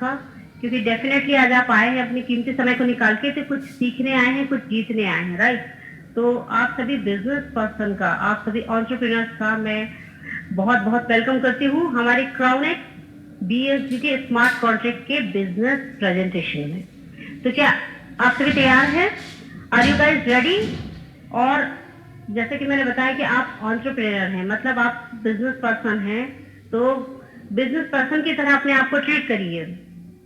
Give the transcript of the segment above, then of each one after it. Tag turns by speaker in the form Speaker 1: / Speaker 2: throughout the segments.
Speaker 1: का, क्योंकि डेफिनेटली आज आप आए हैं अपने कीमती समय को निकाल के, तो कुछ सीखने आए हैं, कुछ जीतने आए हैं, राइट? तो आप सभी बिजनेस पर्सन का, आप सभी एंटरप्रेन्योर्स का मैं बहुत बहुत वेलकम करती हूँ हमारे क्राउनेक्स BSBT स्मार्ट कॉन्ट्रैक्ट के बिजनेस प्रेजेंटेशन में। तो क्या आप सभी तैयार हैं? Are you guys ready? और जैसे कि मैंने बताया कि आप एंटरप्रेन्योर हैं, मतलब आप बिजनेस पर्सन हैं, तो बिजनेस पर्सन की तरह अपने आप को ट्रीट करिए।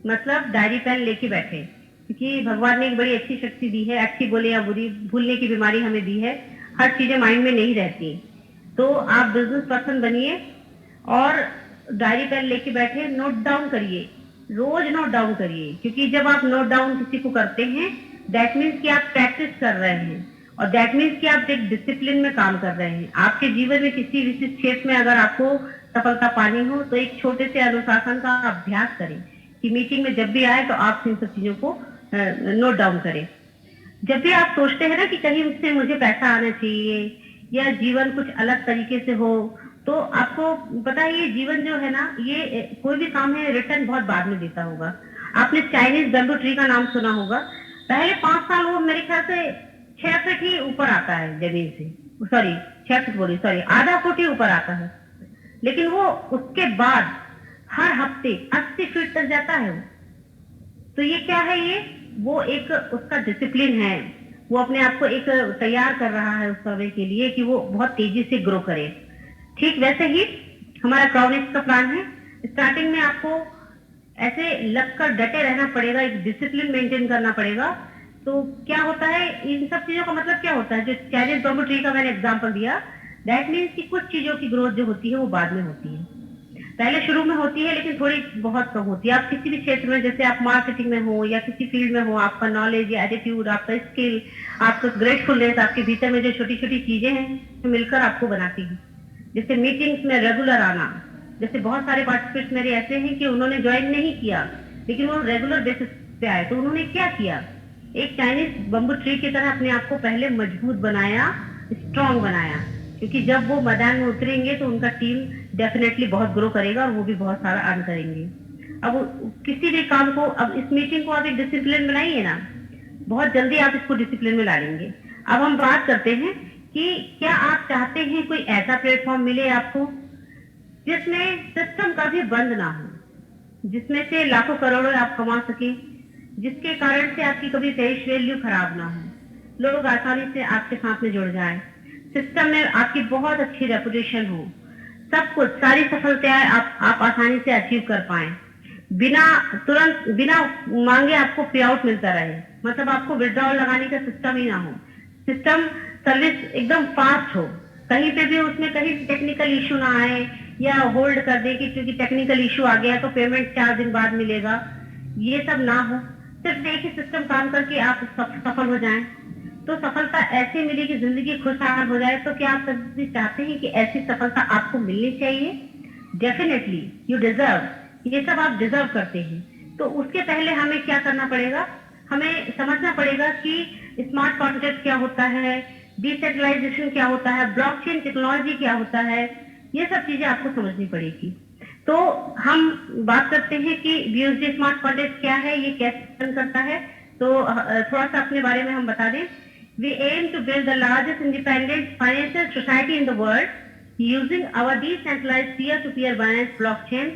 Speaker 1: मतलब डायरी पेन लेके बैठे, क्योंकि भगवान ने एक बड़ी अच्छी शक्ति दी है, अच्छी बोले या बुरी, भूलने की बीमारी हमें दी है। हर चीजें माइंड में नहीं रहती, तो आप बिजनेस पर्सन बनिए और डायरी पेन लेके बैठे, नोट डाउन करिए, रोज नोट डाउन करिए, क्योंकि जब आप नोट डाउन किसी को करते हैं, दैट मीन्स कि आप प्रैक्टिस कर रहे हैं, और दैट मीन्स कि आप एक डिसिप्लिन में काम कर रहे हैं। आपके जीवन में किसी विशिष्ट क्षेत्र में अगर आपको सफलता पानी हो, तो एक छोटे से अनुशासन का अभ्यास करें कि मीटिंग में जब भी आए तो आप इन सब चीजों को नोट डाउन करें। जब भी आप सोचते हैं ना कि कहीं उससे मुझे पैसा आना चाहिए या जीवन कुछ अलग तरीके से हो, तो आपको पता है ये जीवन जो है ना, ये कोई भी काम है रिटर्न बहुत बाद में देता होगा। आपने चाइनीज बैम्बू ट्री का नाम सुना होगा। पहले 5 साल वो मेरे ख्याल से 6 फीट ही ऊपर आता है जमीन से, सॉरी 6 फीट बोली, सॉरी आधा फुट ही ऊपर आता है, लेकिन वो उसके बाद हर हफ्ते 80 फीट तक जाता है वो। तो ये क्या है? ये वो एक उसका डिसिप्लिन है, वो अपने आप को एक तैयार कर रहा है उस समय के लिए कि वो बहुत तेजी से ग्रो करे। ठीक वैसे ही हमारा क्राउनेक्स का प्लान है। स्टार्टिंग में आपको ऐसे लगकर डटे रहना पड़ेगा, एक डिसिप्लिन मेंटेन करना पड़ेगा। तो क्या होता है, इन सब चीजों का मतलब क्या होता है? जो चाइनीज बैम्बू ट्री का मैंने एग्जांपल दिया, दैट मीन्स कि कुछ चीजों की ग्रोथ जो होती है वो बाद में होती है, पहले शुरू में होती है, लेकिन थोड़ी बहुत कम होती है। आप किसी भी क्षेत्र में, जैसे आप मार्केटिंग में हो या किसी फील्ड में हो, आपका नॉलेज या एटीट्यूड, आपका स्किल, आपका ग्रेटफुलनेस, आपके भीतर में जो छोटी छोटी चीजें हैं मिलकर आपको बनाती हैं। जैसे मीटिंग्स में रेगुलर आना, जैसे बहुत सारे पार्टिसिपेंट्स मेरे ऐसे हैं कि उन्होंने ज्वाइन नहीं किया, लेकिन वो रेगुलर बेसिस पे आए, तो उन्होंने क्या किया? एक चाइनीज बम्बू ट्री की तरह अपने आप को पहले मजबूत बनाया, स्ट्रांग बनाया, क्योंकि जब वो मैदान में उतरेंगे तो उनका टीम डेफिनेटली बहुत ग्रो करेगा और वो भी बहुत सारा अर्न करेंगे। अब किसी भी काम को, अब इस मीटिंग को आप एक डिसिप्लिन बनाइए ना, बहुत जल्दी आप इसको डिसिप्लिन में ला लेंगे। अब हम बात करते हैं कि क्या आप चाहते हैं कोई ऐसा प्लेटफॉर्म मिले आपको जिसमें सिस्टम कभी बंद ना हो, जिसमें से लाखों करोड़ों आप कमा सके, जिसके कारण से आपकी कभी फेस वैल्यू खराब ना हो, लोग आसानी से आपके साथ में जुड़ जाएं, सिस्टम में आपकी बहुत अच्छी रेपुटेशन हो, सब कुछ, सारी सफलताएं आप आसानी से अचीव कर पाए, बिना मांगे आपको पे आउट मिलता रहे, मतलब आपको विड्रॉल लगाने का सिस्टम ही ना हो, सिस्टम सर्विस एकदम फास्ट हो, कहीं पे भी उसमें कहीं टेक्निकल इशू ना आए या होल्ड कर दे कि क्योंकि टेक्निकल इशू आ गया तो पेमेंट 4 दिन बाद मिलेगा, ये सब ना हो। सिर्फ एक ही सिस्टम काम करके आप सफल हो जाएं, तो सफलता ऐसे मिले कि जिंदगी खुशहाल हो जाए। तो क्या आप सभी चाहते हैं कि ऐसी सफलता आपको मिलनी चाहिए? डेफिनेटली यू डिजर्व, ये सब आप डिजर्व करते हैं। तो उसके पहले हमें क्या करना पड़ेगा? हमें समझना पड़ेगा कि स्मार्ट कॉन्ट्रैक्ट क्या होता है, डिसेंट्रलाइजेशन क्या होता है, ब्लॉकचेन टेक्नोलॉजी क्या होता है, ये सब चीजें आपको समझनी पड़ेगी। तो हम बात करते हैं कि BSBT स्मार्ट कॉन्ट्रैक्ट क्या है, ये कैसे करता है। तो थोड़ा सा अपने बारे में हम बता दें। We aim to build the largest independent financial society in the world using our decentralized peer-to-peer Binance blockchain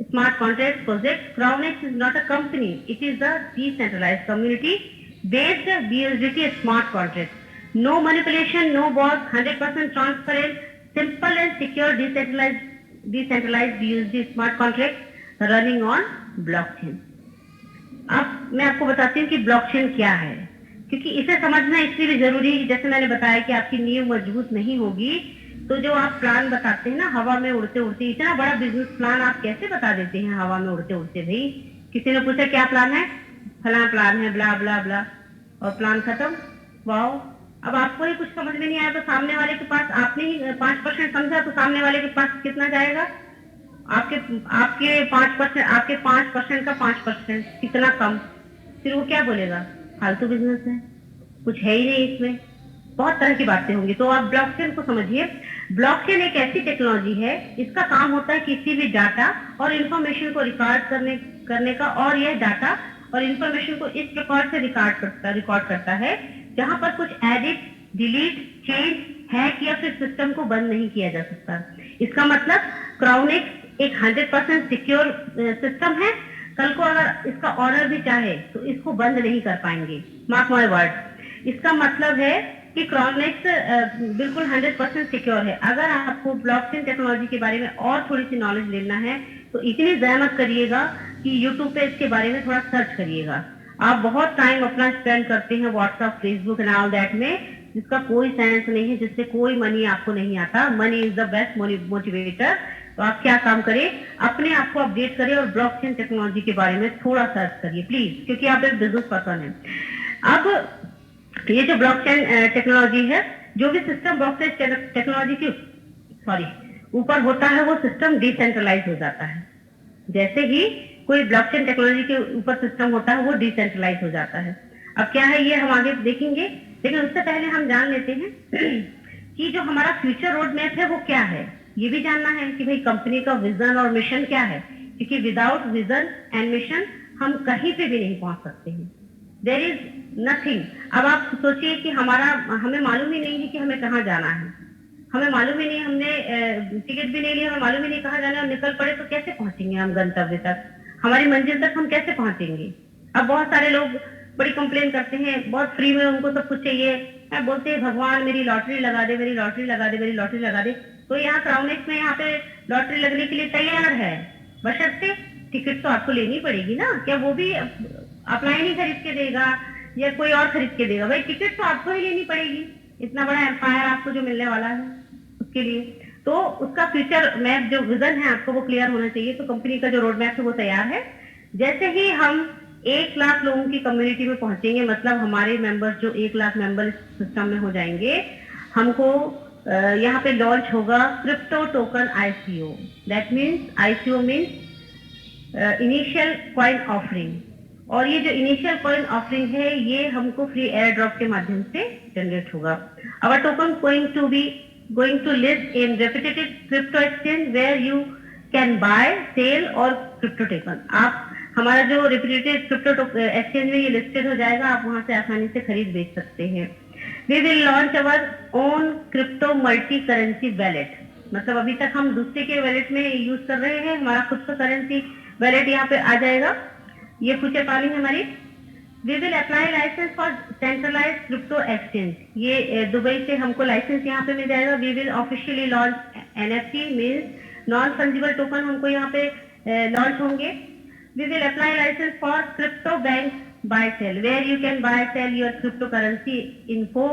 Speaker 1: smart contract project. CrownX is not a company; it is a decentralized community-based BSBT smart contract. No manipulation, no bots, 100% transparent, simple and secure decentralized BSBT smart contract running on blockchain. अब मैं आपको बताती हूँ कि blockchain क्या है, क्योंकि इसे समझना इसलिए भी जरूरी है। जैसे मैंने बताया कि आपकी नींव मजबूत नहीं होगी तो जो आप प्लान बताते हैं ना हवा में उड़ते उड़ते, इतना बड़ा बिजनेस प्लान आप कैसे बता देते हैं हवा में उड़ते उड़ते? भाई किसी ने पूछा क्या प्लान है, फला प्लान है, ब्ला ब्ला ब्ला, और प्लान खत्म। वाओ, अब आपको ही कुछ समझ में नहीं आया तो सामने वाले के पास, आपने ही 5% समझा तो सामने वाले के पास कितना जाएगा? आपके 5%, आपके 5% का 5% कितना कम, फिर वो क्या बोलेगा? फालतू बिजनेस है, कुछ है ही नहीं इसमें। बहुत तरह की बातें होंगी। तो आप ब्लॉकचेन को समझिए। ब्लॉकचेन एक ऐसी टेक्नोलॉजी है, इसका काम होता है किसी भी डाटा और इंफॉर्मेशन को रिकॉर्ड करने का, और यह डाटा और इंफॉर्मेशन को इस प्रकार से रिकॉर्ड करता है जहां पर कुछ एडिट, डिलीट, चेंज, हैक या फिर सिस्टम को बंद नहीं किया जा सकता। इसका मतलब क्राउनेक्स एक 100% सिक्योर सिस्टम है। कल को अगर इसका ऑनर भी चाहे तो इसको बंद नहीं कर पाएंगे, मार्क माय वर्ड। इसका मतलब है कि क्राउनेक्स बिल्कुल 100% सिक्योर है। अगर आपको ब्लॉकचेन टेक्नोलॉजी के बारे में और थोड़ी सी नॉलेज लेना है तो इतनी जहमत करिएगा कि यूट्यूब पे इसके बारे में थोड़ा सर्च करिएगा। आप बहुत टाइम अपना स्पेंड करते हैं WhatsApp, Facebook and all that में, जिसका कोई सेंस नहीं है, जिससे कोई मनी आपको नहीं आता। Money is the best motivator. तो आप क्या काम करें, अपने आप को अपडेट करें और ब्लॉकचेन टेक्नोलॉजी के बारे में थोड़ा सर्च करिए प्लीज, क्योंकि आप एक बिजनेस पर्सन है। अब ये जो ब्लॉकचेन टेक्नोलॉजी है, जो भी सिस्टम ब्लॉकचेन टेक्नोलॉजी के ऊपर होता है वो सिस्टम डिसेंट्रलाइज हो जाता है। जैसे ही कोई ब्लॉकचेन टेक्नोलॉजी के ऊपर सिस्टम होता है वो डिसेंट्रलाइज हो जाता है। अब क्या है ये हम आगे देखेंगे, लेकिन उससे पहले हम जान लेते हैं कि जो हमारा फ्यूचर रोड मैप है वो क्या है। ये भी जानना है कि भाई कंपनी का विजन और मिशन क्या है, क्योंकि विदाउट विजन एंड मिशन हम कहीं पे भी नहीं पहुंच सकते हैं। There is nothing. अब आप सोचिए कि हमें मालूम ही नहीं है कि हमें कहाँ जाना है, हमें मालूम ही नहीं, हमने टिकट भी नहीं लिया, हमें मालूम ही नहीं कहाँ जाना है और निकल पड़े तो कैसे पहुंचेंगे हम गंतव्य तक, हमारी मंजिल तक हम कैसे पहुंचेंगे। अब बहुत सारे लोग बड़ी कंप्लेन करते हैं, बहुत फ्री में उनको सब कुछ चाहिए, बोलते हैं भगवान मेरी लॉटरी लगा दे, मेरी लॉटरी लगा दे, मेरी लॉटरी लगा दे। तो यहाँ क्राउनेक्स में यहाँ पे लॉटरी लगने के लिए तैयार है, बशर्ते टिकट तो आपको लेनी पड़ेगी ना। क्या वो भी अप्लाई नहीं खरीद के देगा या कोई और खरीद के देगा? भाई टिकट तो आपको ही लेनी पड़ेगी, इतना बड़ा एम्पायर आपको जो मिलने वाला है उसके लिए। तो उसका फ्यूचर मैप जो विजन है आपको वो क्लियर होना चाहिए। तो कंपनी का जो रोड मैप है वो तैयार है। जैसे ही हम 1 लाख लोगों की कम्युनिटी में पहुंचेंगे, मतलब हमारे मेंबर्स जो 1 लाख मेंबर इस सिस्टम में हो जाएंगे, हमको यहाँ पे लॉन्च होगा crypto token ICO. That means ICO means initial coin offering. और ये जो इनिशियल कॉइन ऑफरिंग है ये हमको फ्री एयर ड्रॉप के माध्यम से जनरेट होगा। Our token going to list in reputed crypto exchange where you can buy, sell और crypto token। आप हमारा जो reputed crypto exchange में ये लिस्टेड हो जाएगा, आप वहां से आसानी से खरीद बेच सकते हैं। We will launch our own crypto multi currency wallet। मतलब अभी तक हम दूसरे के वैलेट में यूज कर रहे हैं, हमारा खुद का करेंसी वैलेट यहाँ पे आ जाएगा। ये फ्यूचर प्लानिंग हमारी। We will apply license for centralized crypto exchange। ये दुबई से हमको लाइसेंस यहाँ पे मिल जाएगा। We will officially launch NFT means non fungible token, हमको यहाँ पे लॉन्च होंगे। We will apply license for crypto bank buy sell where you can buy sell your cryptocurrency info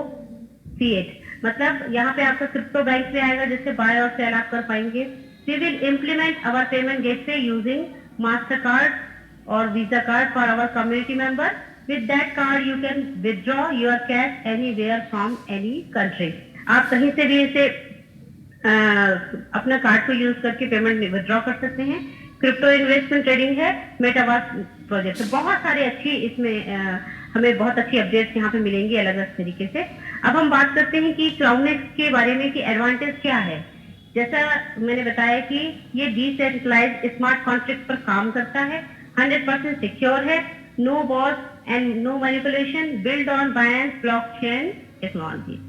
Speaker 1: fiat। मतलब यहाँ पे आपका क्रिप्टो बैंक पे आएगा जिससे बाय और सेल आप कर पाएंगे। We will implement our payment gateway using Mastercard और Visa card for our community member। With that card you can withdraw your cash anywhere from any country। आप कहीं से भी इसे अपना कार्ड को यूज करके पेमेंट विथड्रॉ कर सकते हैं। क्रिप्टो इन्वेस्टमेंट ट्रेडिंग है, मेटावर्स प्रोजेक्ट, बहुत सारे अच्छी इसमें हमें बहुत अच्छी अपडेट्स यहाँ पे मिलेंगी अलग अलग तरीके से। अब हम बात करते हैं कि क्राउनेक्स के बारे में कि एडवांटेज क्या है। जैसा मैंने बताया कि ये डिसेंट्रलाइज्ड स्मार्ट कॉन्ट्रैक्ट पर काम करता है, 100% सिक्योर है, no boss and no manipulation, build on Binance blockchain technology.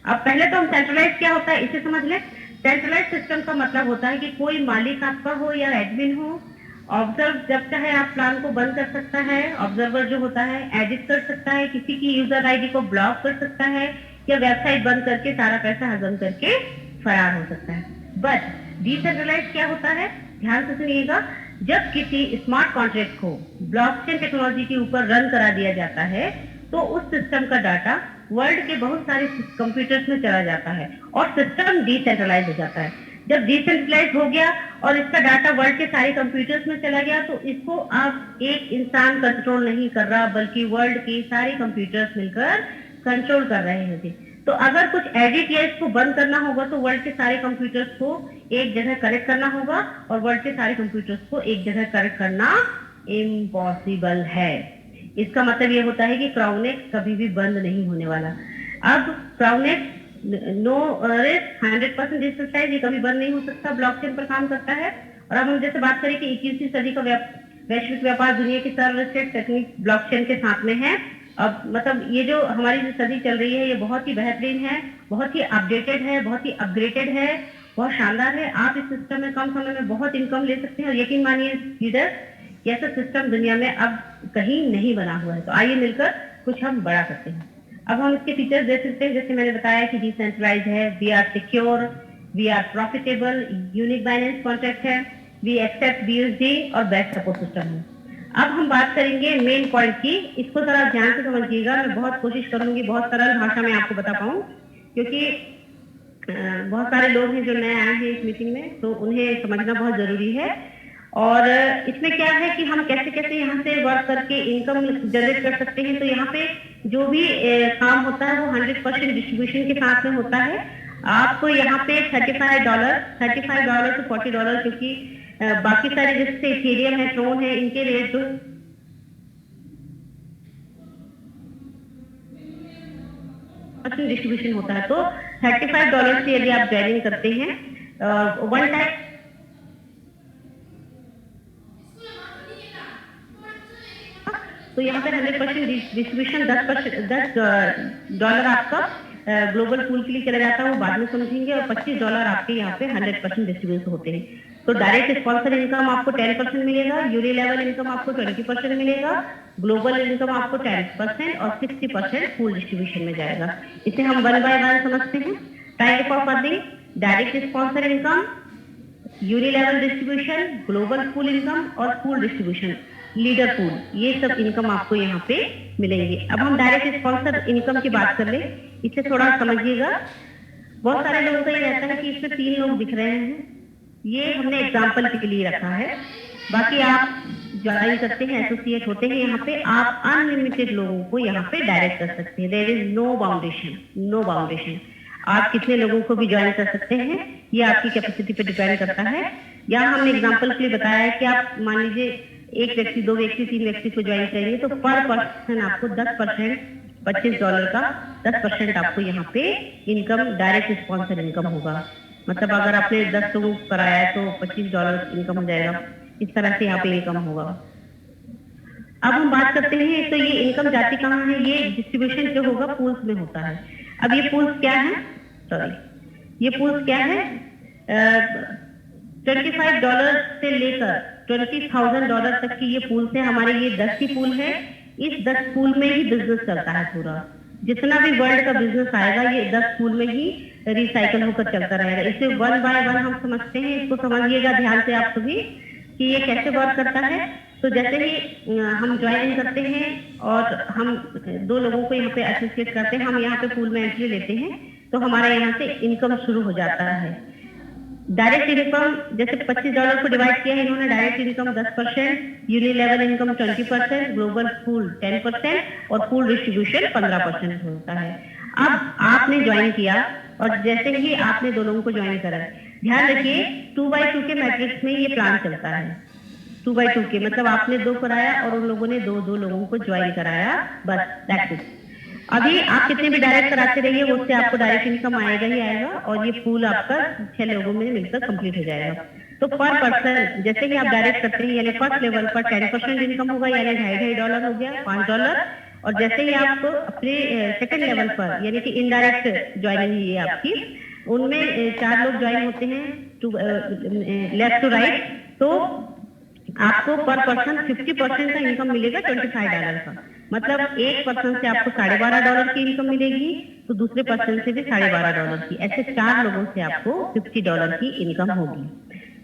Speaker 1: अब पहले तो हम सेंट्रलाइज क्या होता है इसे समझ लें। सेंट्रलाइज सिस्टम का मतलब होता है कि कोई मालिक आपका हो या एडमिन हो, ऑब्जर्व जब चाहे आप प्लान को बंद कर सकता है, ऑब्जर्वर जो होता है एडिट कर सकता है, किसी की यूजर आईडी को ब्लॉक कर सकता है या वेबसाइट बंद करके सारा पैसा हजम करके फरार हो सकता है। बट डिसेंट्रलाइज क्या होता है, ध्यान से सुनिएगा। जब किसी स्मार्ट कॉन्ट्रैक्ट को ब्लॉकचेन टेक्नोलॉजी के ऊपर रन करा दिया जाता है तो उस सिस्टम का डाटा वर्ल्ड के बहुत सारे कंप्यूटर्स में चला जाता है और सिस्टम डिसेंट्रलाइज हो जाता है। जब डिसेंट्रलाइज हो गया और इसका डाटा वर्ल्ड के सारे कंप्यूटर्स में चला गया तो इसको अब एक इंसान कंट्रोल नहीं कर रहा, बल्कि वर्ल्ड के सारे कंप्यूटर्स मिलकर कंट्रोल कर रहे हैं। तो अगर कुछ एडिट या इसको बंद करना होगा तो वर्ल्ड के सारे कंप्यूटर्स को एक जगह करेक्ट करना होगा और वर्ल्ड के सारे कंप्यूटर्स को एक जगह करेक्ट करना इम्पॉसिबल है। इसका मतलब ये होता है कि क्राउनेक्स कभी भी बंद नहीं होने वाला। अब क्राउनेट नो रिस्क 100% डिजिटलाइज, ये कभी बंद नहीं हो सकता, ब्लॉकचेन पर काम करता है। और अब हम जैसे बात करें कि 21वीं सदी का वैश्विक व्यापार दुनिया की सर्वश्रेष्ठ तकनीक ब्लॉकचेन के साथ में है। अब मतलब ये जो हमारी जो सदी चल रही है ये बहुत ही बेहतरीन है, बहुत ही अपडेटेड है, बहुत ही अपग्रेडेड है, बहुत शानदार है। आप इस सिस्टम में कम समय में बहुत इनकम ले सकते हैं और यकीन मानिए लीडर, ऐसा सिस्टम दुनिया में अब कहीं नहीं बना हुआ है। तो आइए मिलकर कुछ हम बड़ा करते हैं। अब हम इसके फीचर्स देख सकते हैं, जैसे मैंने बताया कि डिसेंट्रलाइज है, we are secure, we are profitable, unique Binance contract है, वी एक्सेप्ट बीएसडी और बेस्ट सपोर्ट सिस्टम है। अब हम बात करेंगे मेन पॉइंट की, इसको जरा ध्यान से समझिएगा। मैं बहुत कोशिश करूंगी बहुत सरल भाषा में आपको बता पाऊं, क्योंकि बहुत सारे लोग हैं जो नए आए हैं इस मीटिंग में, तो उन्हें समझना बहुत जरूरी है। और इसमें क्या है कि हम कैसे कैसे यहाँ से वर्क करके इनकम जनरेट कर सकते हैं। तो यहाँ पे जो भी काम होता है वो 100% डिस्ट्रीब्यूशन के साथ में होता है। आपको यहाँ पे $35 to $40, क्योंकि बाकी सारे जैसे इथेरियम है, ट्रोन है, इनके रेट जो डिस्ट्रीब्यूशन होता है, तो $35 से यदि आप ज्वाइनिंग करते हैं वन टाइम, तो यहाँ पे 100% डिस्ट्रीब्यूशन $10 आपका ग्लोबल पूल के लिए चला जाता है, वो बाद में समझेंगे। और $25 आपके यहाँ पे 100% डिस्ट्रीब्यूशन होते हैं। तो डायरेक्ट स्पॉन्सर इनकम आपको 10% मिलेगा, यूनी लेवल इनकम आपको 20% मिलेगा, ग्लोबल इनकम आपको 10% और 60% फुल डिस्ट्रीब्यूशन में जाएगा। इसे हम वन बाय वन समझते हैं। Type of earning, direct sponsor income, uni level distribution, global pool income और फुल डिस्ट्रीब्यूशन, लीडर पूल, ये सब इनकम आपको यहाँ पे मिलेंगे। अब हम डायरेक्ट स्पॉन्सर इनकम की बात कर ले, इसे थोड़ा समझिएगा। बहुत सारे लोगों का ये रहता है कि इसमें 3 लोग दिख रहे हैं, ये हमने एग्जाम्पल के लिए रखा है। बाकी आप ज्वाइन करते हैं, एसोसिएट होते हैं, यहाँ पे आप अनलिमिटेड लोगों को यहाँ पे डायरेक्ट कर सकते हैं। There is no boundation, no boundation. आप कितने लोगों को भी ज्वाइन कर सकते हैं, ये आपकी कैपेसिटी पे डिपेंड करता है। यहाँ हमने एग्जाम्पल के लिए बताया है कि आप मान लीजिए 1 व्यक्ति, 2 व्यक्ति, 3 व्यक्ति को ज्वाइन करेंगे तो पर पर्सन आपको 10%, $25 का 10% आपको यहाँ पे इनकम, डायरेक्ट स्पॉन्सर इनकम होगा। मतलब अगर आपने 10 लोगों को कराया है तो $25 इनकम हो जाएगा। इस तरह से यहाँ पे इनकम होगा। अब हम बात करते हैं, तो ये इनकम जाती कहाँ है, ये डिस्ट्रीब्यूशन जो होगा पूल्स में होता है। अब ये पूल्स क्या है, सॉरी, ये पूल्स क्या है, $25 से लेकर $20,000 तक की ये पूल है हमारे। ये 10 की पूल है, इस 10 पूल में ही बिजनेस चलता है पूरा। जितना भी वर्ल्ड का बिजनेस आएगा ये 10 पूल में ही रिसाइकल होकर चलता रहेगा। इसे वन बाय वन हम समझते हैं, इसको समझिएगा ध्यान से आप सभी कि ये कैसे वर्क करता है। तो जैसे ही हम ज्वाइन करते हैं और हम 2 लोगों को यहाँ पे एसोसिएट करते हैं, हम यहाँ पे पूल में एंट्री लेते हैं, तो हमारे यहाँ से इनकम शुरू हो जाता है। डायरेक्ट इनकम जैसे $25 को डिवाइड किया है इन्होंने, direct income 10%, unilevel income 20%, global pool 10% और फुल डिस्ट्रीब्यूशन 15% होता है। अब आपने ज्वाइन किया और जैसे ही आपने 2 लोगों को ज्वाइन करा, ध्यान रखिए 2x2 के मैट्रिक्स में ये प्लान चलता है। 2x2 के मतलब आपने 2 कराया और उन लोगों ने 2 लोगों को ज्वाइन कराया, बस दैट्स इट। अभी आप कितने भी डायरेक्ट कराते रहिए, उससे आपको डायरेक्ट इनकम आएगा ही आएगा और ये पूल आपका 6 लोगों में मिलकर कंप्लीट हो जाएगा। तो पर पर्सन जैसे ही आप डायरेक्ट करते हैं, यानी फर्स्ट लेवल पर 10% इनकम होगा, यानी $2.5 हो गया, $5। और जैसे ही आप अपने सेकंड लेवल पर यानी कि इनडायरेक्ट ज्वाइनिंग है आपकी, उनमें 4 लोग ज्वाइन होते हैं लेफ्ट टू राइट, तो आपको पर पर्सन 50% का इनकम मिलेगा $25 का। मतलब एक पर्सन से आपको $12.5 की इनकम मिलेगी, तो दूसरे पर्सन से भी $12.5 की। ऐसे 4 लोगों से आपको $50 की इनकम होगी।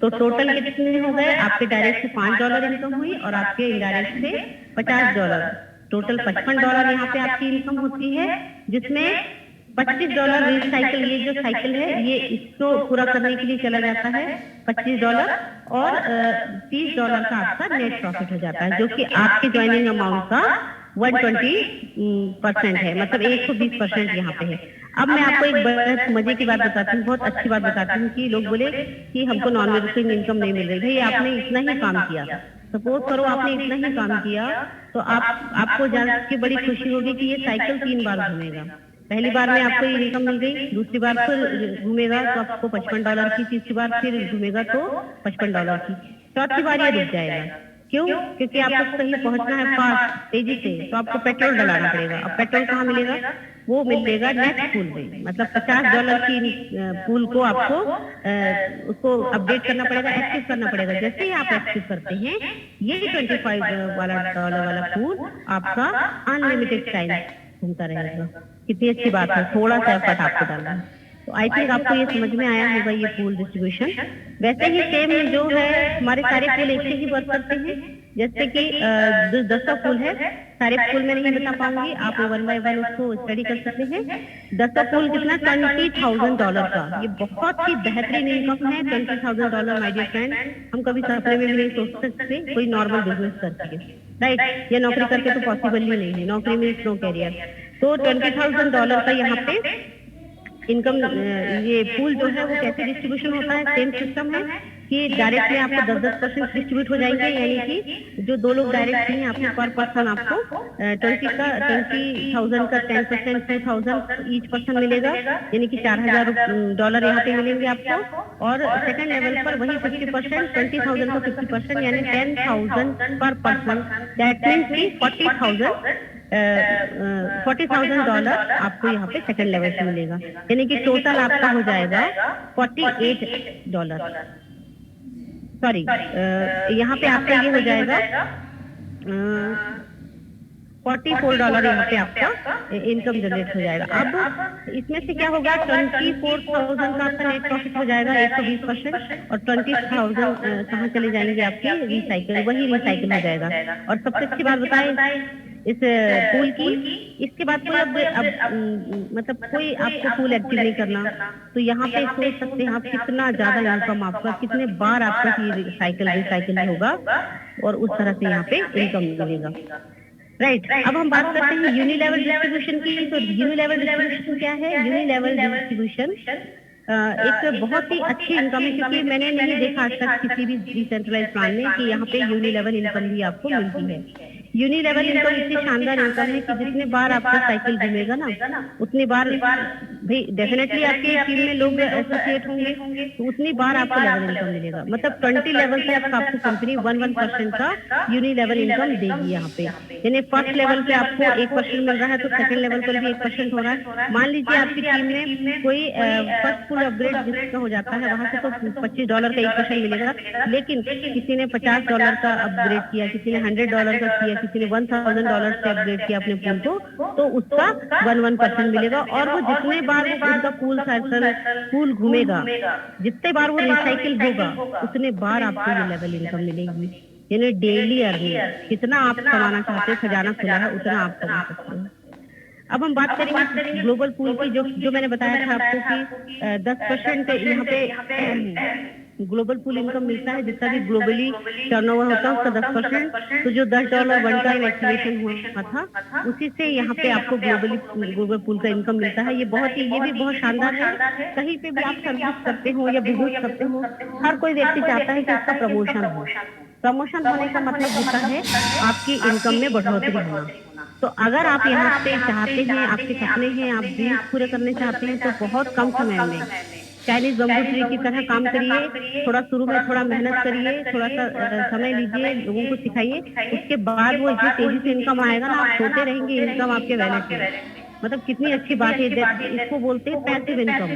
Speaker 1: तो टोटल कितने हो गए, आपके डायरेक्ट से $5 इनकम हुई और आपके इनडायरेक्ट से $50, टोटल $55 यहाँ पे आपकी इनकम होती है, जिसमें $25 रिसाइकल, ये जो साइकिल है ये इसको पूरा करने के लिए चला जाता है $25 और $30 का आपका नेट प्रॉफिट हो जाता है, जो कि आपके ज्वाइनिंग अमाउंट का 120% है, मतलब 120% यहाँ पे है। अब मैं आपको एक बहुत मजे की बात बताती हूँ, बहुत अच्छी बात बताती हूँ कि लोग बोले कि हमको नॉन रिकरिंग इनकम नहीं मिल रही। भाई आपने इतना ही काम किया, सपोज करो आपने इतना ही काम किया, तो आपको जान के बड़ी खुशी होगी कि ये साइकिल 3 बार घूमेगा। पहली बार में आपको ये इनकम मिल गई, दूसरी बार फिर घूमेगा तो आपको $55 की, तीसरी बार फिर घूमेगा तो $55 की, चौथी बार ये रुक जाएगा। क्यों? क्योंकि आपको कहीं पहुंचना है फास्ट, तेजी से, तो आपको पेट्रोल डलाना पड़ेगा। अब पेट्रोल कहाँ मिलेगा? वो मिलेगा नेक्स्ट पूल में, मतलब $50 की पूल को आपको उसको अपडेट करना पड़ेगा, एक्टिव करना पड़ेगा। जैसे ही आप एक्टिव करते हैं, ये $25 वाला पूल आपका अनलिमिटेड टाइम घूमता रहेगा। कितनी अच्छी बात है, थोड़ा सा एफर्ट आपको डालना है। तो आई थिंक आपको ये समझ में आया होगा ये पूल डिस्ट्रीब्यूशन। वैसे ही सेम जो है हमारे सारे पूल एक से ही वर्क करते हैं। जैसे कि 10 पूल है, सारे पूल में नहीं बता पाऊंगी, आप वन बाय वन उसको स्टडी कर सकते हैं। 10 पूल कितना? $20,000 का। ये बहुत ही बेहतरीन इनकम है, $20,000 माय डियर फ्रेंड। हम कभी सपने में भी नहीं सोच सकते कोई नॉर्मल बिजनेस करके, राइट? ये नौकरी करके तो पॉसिबल ही नहीं है, नौकरी में नो कैरियर। तो $20,000 का यहाँ पे इनकम, ये पूल जो है वो कैसे डिस्ट्रीब्यूशन होता है? सेम सिस्टम है कि डायरेक्ट में आपको 10% डिस्ट्रीब्यूट हो जाएंगे, यानी कि जो दो लोग डायरेक्ट हैं आपको पर पर्सन आपको 20,000 का 10%, 2,000 ईच पर्सन मिलेगा, यानी कि $4,000 यहाँ पे मिलेंगे आपको। और सेकंड लेवल पर वही 50%, 20,000 का 50%, यानी 10,000 पर पर्सन। दैट मीन्स कि $40,000 आपको यहाँ पे सेकंड लेवल से मिलेगा, यानी कि टोटल आपका हो जाएगा $48। सॉरी, यहाँ पे आपका ये हो जाएगा $44 यहाँ पे आपका इनकम जनरेट हो जाएगा। अब इसमें से क्या होगा? 24,000 का आपका नेट प्रॉफिट हो जाएगा, 120%, और 20,000 कहाँ चले जाएंगे आपके? रिसाइकल, वही रिसाइकल हो जाएगा। और सबसे अच्छी बात बताएं इस पूल की, इसके बाद कोई अब मतलब कोई आपको पूल एक्टिव नहीं करना, तो यहाँ पे सोच सकते हैं आप कितना ज्यादा इनकम आपका, कितने बार आपका रिसाइकल होगा, और उस तरह से यहाँ पे इनकम मिलेगा, राइट? अब हम बात करते हैं यूनिलेवल डिस्ट्रीब्यूशन की। तो यूनिलेवल डिस्ट्रीब्यूशन क्या है? यूनिलेवल डिस्ट्रीब्यूशन एक बहुत ही अच्छी इनकम है, क्योंकि मैंने नहीं देखा आज तक किसी भी डिसेंट्रलाइज प्लान में कि यहाँ पे यूनिलेवल इनकम भी आपको मिलती है। यूनिलेवल इनकम इतनी शानदार इनकम है कि जितने बार आपका साइकिल घूमेगा ना, उतनी बार भाई डेफिनेटली आपके टीम में लोग एसोसिएट होंगे, तो उतनी बार आपको लेवल इनकम मिलेगा। मतलब 20 लेवल से आपको कंपनी 1% का यूनिलेवल इनकम देगी यहाँ पे। यानी फर्स्ट लेवल पे आपको 1% मिल रहा है, तो सेकंड लेवल पर भी 1% हो रहा है। मान लीजिए आपकी टीम में कोई फर्स्ट पूल अपग्रेड जिसका हो जाता है, वहां से तो $25 का 1% मिलेगा, लेकिन किसी ने $50 का अपग्रेड किया, किसी ने $100 का किया, किसी ने $1,000 से अपग्रेड किया अपने पूल को, तो उसका 1% मिलेगा। और वो जितने बार वो उनका पूल घूमेगा, जितने बार वो रिसाइकिल होगा, उतने बार आपको ये लेवल इनकम मिलेगी। यानी डेली अर्निंग, कितना आप कमाना चाहते हैं, खजाना खुला है, उतना आप कमा सकते हैं। अब हम बात करेंगे ग्लोबल पूल की, जो मैंने बताया था आपको कि 10% यहाँ पे ग्लोबल पूल इनकम मिलता है। जितना भी ग्लोबली टर्नओवर होता है उसका 10%। तो जो $10 वन टाइम एक्टिवेशन हुआ था, उसी से यहाँ पे आपको ग्लोबल पूल का इनकम मिलता है। ये भी बहुत शानदार है। कहीं पे भी आप सर्विस करते हो या बिजनेस करते हो, हर कोई व्यक्ति चाहता है कि उसका प्रमोशन हो। प्रमोशन होने का मतलब होता है आपकी इनकम में बढ़ोतरी होना। तो अगर आप यहाँ पे चाहते हैं, आपके सपने हैं, आप ड्रीम्स पूरे करने चाहते हैं, तो बहुत कम समय में चाइनीज बम्बू ट्री की तरह काम करिए। थोड़ा शुरू में थोड़ा मेहनत करिए, थोड़ा सा समय लीजिए, लोगों को सिखाइए। उसके बाद वो इतनी तेजी से इनकम आएगा ना, आप सोते रहेंगे इनकम आपके वैलेट में। मतलब कितनी अच्छी बात है। इसको बोलते हैं पैसिव इनकम,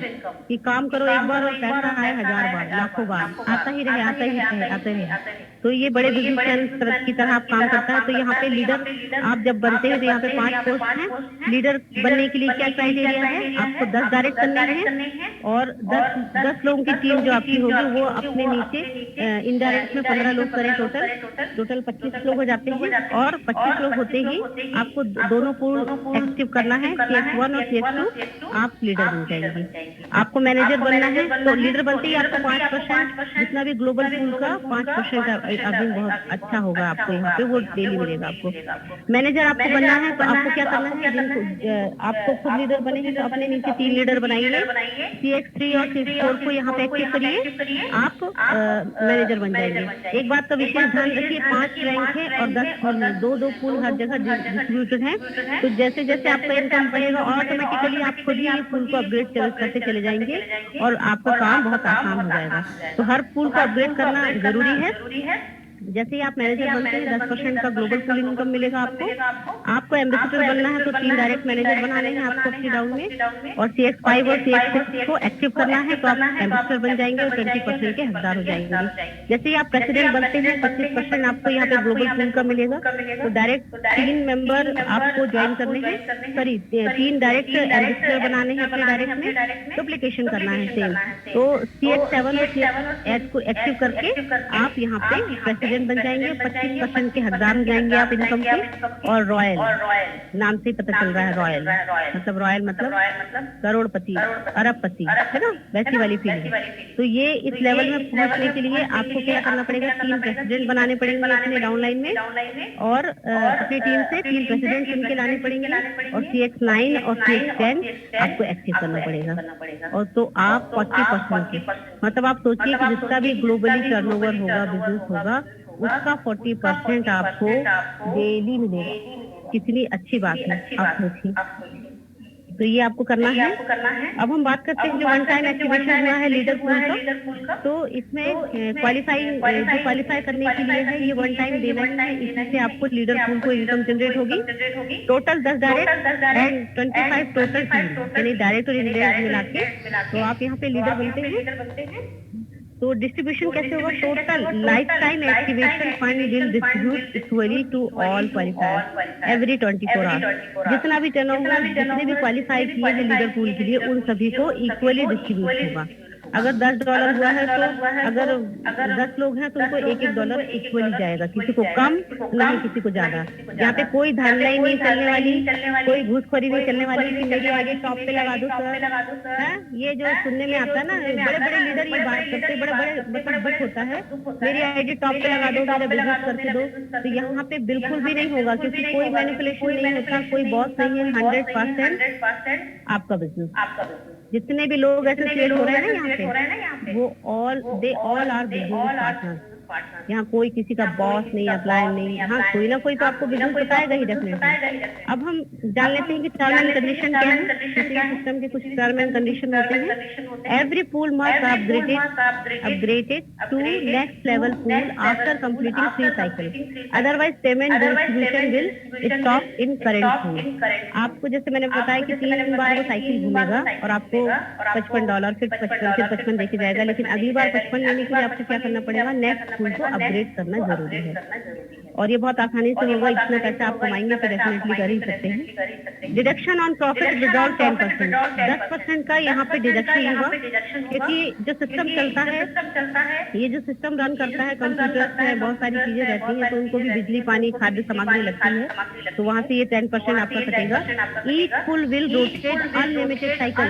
Speaker 1: कि काम करो एक बार और पैसा आए 1000 बार, लाखों बार, आता ही रहे। तो ये बड़े बिजनेसमैन की तरह आप काम करता है। तो यहाँ पे लीडर आप जब बनते हैं, तो यहाँ पे 5 पोस्ट हैं। लीडर बनने के लिए क्या क्राइटेरिया है? आपको 10 डायरेक्ट करने हैं, और 10 लोगों की टीम जो आपकी होगी, वो अपने नीचे इनडायरेक्ट में 15 लोग करें। टोटल 25 लोग हो जाते हैं। और 25 लोग होते ही आपको दोनों पूल एक्टिव करना है, CS1 और CS2। आप लीडर बन जाएंगे। आपको मैनेजर बनना है, तो लीडर बनते ही आपको 5%, जितना भी ग्लोबल पूल का 5% अर्निंग बहुत अच्छा होगा आपको यहाँ पे, वो डेली मिलेगा आपको। मैनेजर आपको बनना है, तो आपको क्या करना है? जिनको आपको खुद लीडर बनेंगे, तो अपने नीचे 3 लीडर बनाइए। CX3 और CX4 को यहाँ पे एक्टिव करिए, आप मैनेजर बन जाएंगे। एक बात का विशेष ध्यान रखिए, 5 रैंक है और 10 दो पूल हर जगह डिस्ट्रीब्यूटेड है। तो जैसे जैसे आपका इनकम कम पड़ेगा, ऑटोमेटिकली आप खुद ही पूल को अपग्रेड करते चले जाएंगे और आपका काम बहुत आसान हो जाएगा। तो हर पूल को अपग्रेड करना जरूरी है। जैसे ही आप मैनेजर बनते हैं 10% का ग्लोबल पूल इनकम मिलेगा आपको एम्बेसडर बनना है तो 3 डायरेक्ट मैनेजर बनाने हैं आपको अपनी डाउन में, और CX5 और CX6 को एक्टिव करना है तो आप एम्बेसडर बन जाएंगे और 20% के हकदार हो जाएंगे। जैसे ही आप प्रेसिडेंट बनते हैं 25% आपको यहाँ पे ग्लोबल पूल का मिलेगा। तो डायरेक्ट 3 मेंबर आपको ज्वाइन करने हैं, सॉरी 3 डायरेक्ट एम्बेसडर बनाने हैं अपने डायरेक्ट में, डुप्लीकेशन करना है सेम। तो CX7 और CX8 को एक्टिव करके आप यहाँ पे प्रेसिडेंट बन जाएंगे, 25% के हकदार हो जाएंगे आप इनकम के। और रॉयल नाम से पता चल रहा है, रॉयल मतलब करोड़पति, अरबपति, है ना, वैसी वाली फीलिंग। तो ये इस लेवल में पहुंचने के लिए आपको क्या करना पड़ेगा, 3 प्रेसिडेंट बनाने पड़ेंगे अपने डाउनलाइन में, और अपनी टीम से 3 प्रेसिडेंट चुन के लाने पड़ेंगे, और CX9 और CX10 आपको एक्टिव करना पड़ेगा। और तो आप 40% के, मतलब आप सोचिए कि जितना भी ग्लोबली टर्नओवर होगा, बिजनेस होगा, उसका 40% आपको डेली मिलेगा। कितनी अच्छी बात है, आप सोचिए। तो ये आपको करना है। अब हम बात करते हैं जो वन टाइम एक्टिवेशन हुआ है लीडर पूल का, तो इसमें क्वालिफाई करने के लिए है, ये वन टाइम देना है, इससे आपको लीडर पूल को इनकम जनरेट होगी। Total 10 direct and 25 total team, यानी डायरेक्ट और इनडायरेक्ट मिला के तो आप यहाँ पे लीडर बनते हैं। तो डिस्ट्रीब्यूशन कैसे होगा, total life time activation fund will distribute equally to all qualifier every 24 hours. जितना भी टर्नओवर, जितने भी क्वालिफाई किए हैं लीडर पूल के लिए, उन सभी को इक्वली डिस्ट्रीब्यूट होगा। अगर $10 हुआ है तो अगर 10 लोग हैं तो उनको $1 इक्वली जाएगा, किसी को कम नहीं किसी को ज्यादा। यहाँ पे कोई धांधलाई नहीं चलने वाली, कोई घूसखोरी नहीं चलने वाली कि मेरे आगे टॉप पे लगा दो सर। ये जो सुनने में आता है ना, बड़े बड़े लीडर ये बात करते, बड़े बड़े दुख होता है, मेरी आईडी टॉप पे लगा दो, मेरा बिजनेस करके दो। तो यहाँ पे बिल्कुल भी नहीं होगा, क्योंकि कोई मैनिपुलेशन नहीं होता, कोई बॉस नहीं है। 100% आपका बिजनेस। जितने भी लोग एसोसिएट हो रहे हैं ना यहाँ पे, वो they all are business partners. यहाँ कोई किसी का बॉस नहीं, अप्लायर नहीं। हाँ, कोई ना कोई तो आपको बिजनेस बताएगा ही डेफिनेटली। अब हम जान लेते हैं कि टर्म एंड कंडीशन क्या है। सिस्टम के कुछ टर्म एंड कंडीशन होते हैं। Every pool must upgraded to next level pool after completing 3 cycle, otherwise payment distribution will stop in current pool. आपको जैसे मैंने बताया कि 3 बार वो साइकिल घूमेगा और आपको $55 फिर 55 देके जाएगा, लेकिन अगली बार 55 लेने के लिए आपको क्या करना पड़ेगा, नेक्स्ट पूल को अपग्रेड करना जरूरी है। और ये बहुत आसानी से होगा, इतना पैसा आप कमाएंगे तो डेफिनेटली कर ही सकते हैं। डिडक्शन ऑन प्रॉफिट विदाउट 10%, 10% का यहाँ पे डिडक्शन होगा, क्योंकि जो सिस्टम चलता है, ये जो सिस्टम रन करता है, कंप्यूटर में बहुत सारी चीजें रहती हैं, तो उनको भी बिजली, पानी, खाद्य सामग्री लगती है, तो वहाँ से ये 10% आपका कटेगा। Each pool will rotate unlimited cycle,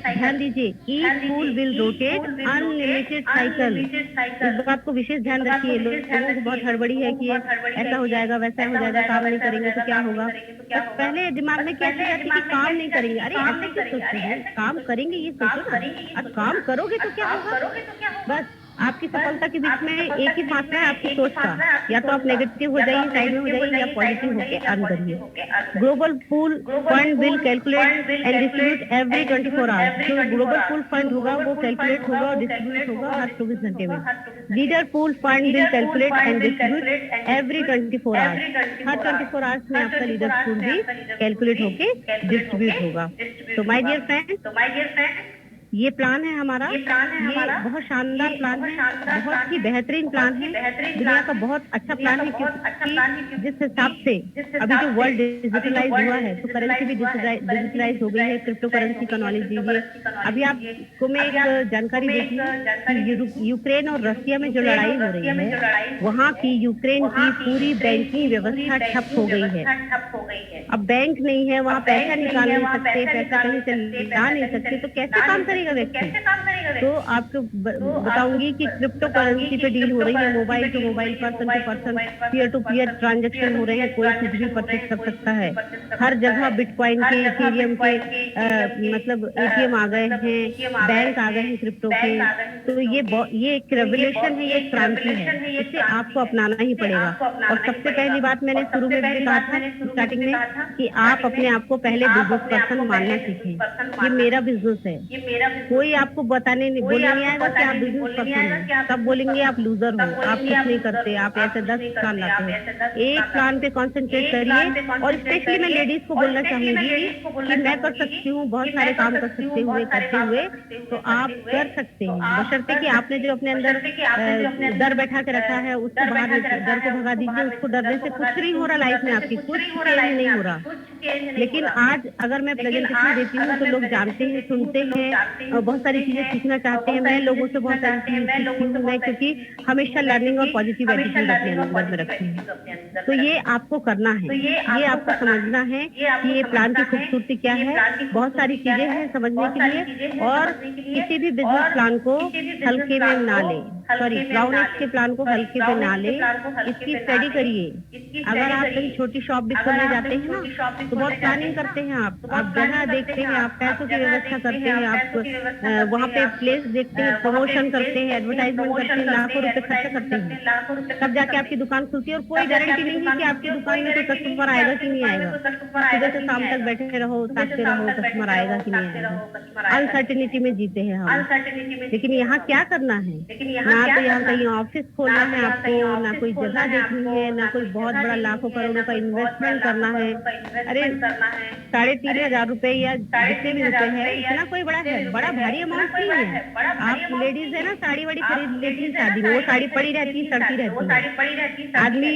Speaker 1: ध्यान दीजिए, each pool will rotate unlimited cycle. इस बात को विशेष ध्यान रखिए। लोगों को बहुत हड़बड़ी है कि ऐसा हो जाएगा, वैसा हो जाएगा, काम नहीं करेंगे तो क्या होगा। तो पहले दिमाग में क्या चीज आती है कि काम नहीं करेंगे, अरे ऐसे क्यों सोचते हैं, काम करेंगे ये सोचो ना, अब काम करोगे तो क्या होगा। बस आपकी सफलता के बीच में एक ही फासला है, आपकी सोच का। या तो आप नेगेटिव हो जाइए, साइड में हो जाइए, या पॉजिटिव होकर अर्न करिए। Global pool fund will calculate and distribute every 24 hours. जो ग्लोबल पूल फंड होगा वो कैलकुलेट होगा और डिस्ट्रीब्यूट होगा हर 24 घंटे में। Leader pool fund will calculate and distribute every 24 hours. Her 24 hours में आपका लीडर पूल भी कैलकुलेट होके डिस्ट्रीब्यूट होगा। तो माय डियर फ्रेंड, ये प्लान है हमारा, ये बहुत शानदार प्लान है, बहुत ही बेहतरीन प्लान है, दुनिया का बहुत अच्छा प्लान है, क्योंकि जिस हिसाब से अभी जो वर्ल्ड डिजिटलाइज हुआ है, तो करेंसी भी डिजिटलाइज हो गई है। क्रिप्टो करेंसी का नॉलेज दीजिए। अभी आपको मैं एक जानकारी देती हूँ, यूक्रेन और रशिया में जो लड़ाई हो रही है, वहाँ की यूक्रेन की पूरी बैंकिंग व्यवस्था ठप हो गई है। अब बैंक नहीं है, वहाँ पैसा निकाल नहीं सकते, पैसा कहीं से ला नहीं सकते, तो कैसे काम करेगा करेगा व्यक्ति? तो आपको बताऊंगी कि क्रिप्टो करेंसी पे डील हो रही है, mobile to mobile, person to person, peer to peer transaction हो रहे हैं, कोई कुछ भी परचेज कर सकता है। हर जगह बिटकॉइन के, इथेरियम के मतलब एटीएम आ गए हैं, बैंक आ गए हैं क्रिप्टो के। तो ये एक रेवोल्यूशन है, ये एक क्रांति है, इसे आपको अपनाना ही पड़ेगा। और सबसे पहली बात मैंने शुरू में भी कहा था स्टार्टिंग में कि आप अपने आप को पहले बिजनेस पर्सन मानना सीखें। ये मेरा बिजनेस है, कोई आपको बताने नहीं बोलने नहीं आएगा कि आप बिजनेस पर्सन हो, तब बोलेंगे आप लूजर हो, आप कुछ नहीं करते, आप ऐसे 10 प्लान लाते हो। एक प्लान पे कॉन्सेंट्रेट करिए। और स्पेशली मैं लेडीज को बोलना चाहूंगी कि मैं कर सकती हूँ, बहुत सारे काम कर सकते हुए करते हुए, तो आप कर सकते हैं, बशर्ते कि आपने जो अपने अंदर डर बैठा के रखा है उसको बाहर, डर को भगा दीजिए। उसको डरने से कुछ नहीं हो रहा लाइफ में, आपकी कुछ चेंज नहीं हो रहा। लेकिन आज अगर मैं प्रेजेंटेशन देती हूँ तो लोग जानते हैं, सुनते हैं और बहुत सारी चीजें सीखना चाहते हैं। मैं लोगों से बहुत सारी चीजें सीखती हूँ मैं, क्योंकि हमेशा लर्निंग और पॉजिटिव एटीट्यूड अपने अंदर में रखती हूँ। तो ये आपको करना है, ये आपको समझना है कि ये प्लान की खूबसूरती क्या है। बहुत सारी चीजें हैं समझने के लिए, और किसी भी बिजनेस प्लान को हल्के में ना ले, सॉरी ब्राउन एग्स के प्लान को हल्के में ना ले, इसकी स्टडी करिए। अगर आप कहीं छोटी शॉप भी खोलने जाते हैं ना तो बहुत प्लानिंग करते हैं, आप जगह देखते हैं, आप पैसों की व्यवस्था करते हैं, आप वहाँ पे प्लेस देखते हैं, प्रमोशन करते हैं, एडवर्टाइजमेंट करते हैं, लाखों रुपए खर्च करते हैं, तब जाके आपकी दुकान खुलती है। और कोई गारंटी नहीं है कि आपकी दुकान में कोई कस्टमर आएगा कि नहीं आएगा। सुबह से शाम तक बैठे रहो, ताकते रहो, कस्टमर आएगा कि नहीं आएगा। अनसर्टेनिटी में जीते हैं हम। लेकिन यहाँ क्या करना है, ना तो यहाँ कहीं ऑफिस खोलना है आपको, ना कोई जगह देखनी है, ना कोई बहुत बड़ा लाखों करोड़ों का इन्वेस्टमेंट करना है। अरे 3,500 रुपए या जितने भी रुपए है, इतना कोई बड़ा भारी अमाउंट नहीं है। आप लेडीज है ना, साड़ी वाड़ी खरीद लेती है शादी में, वो साड़ी पड़ी रहती है, सड़ती रहती है। आदमी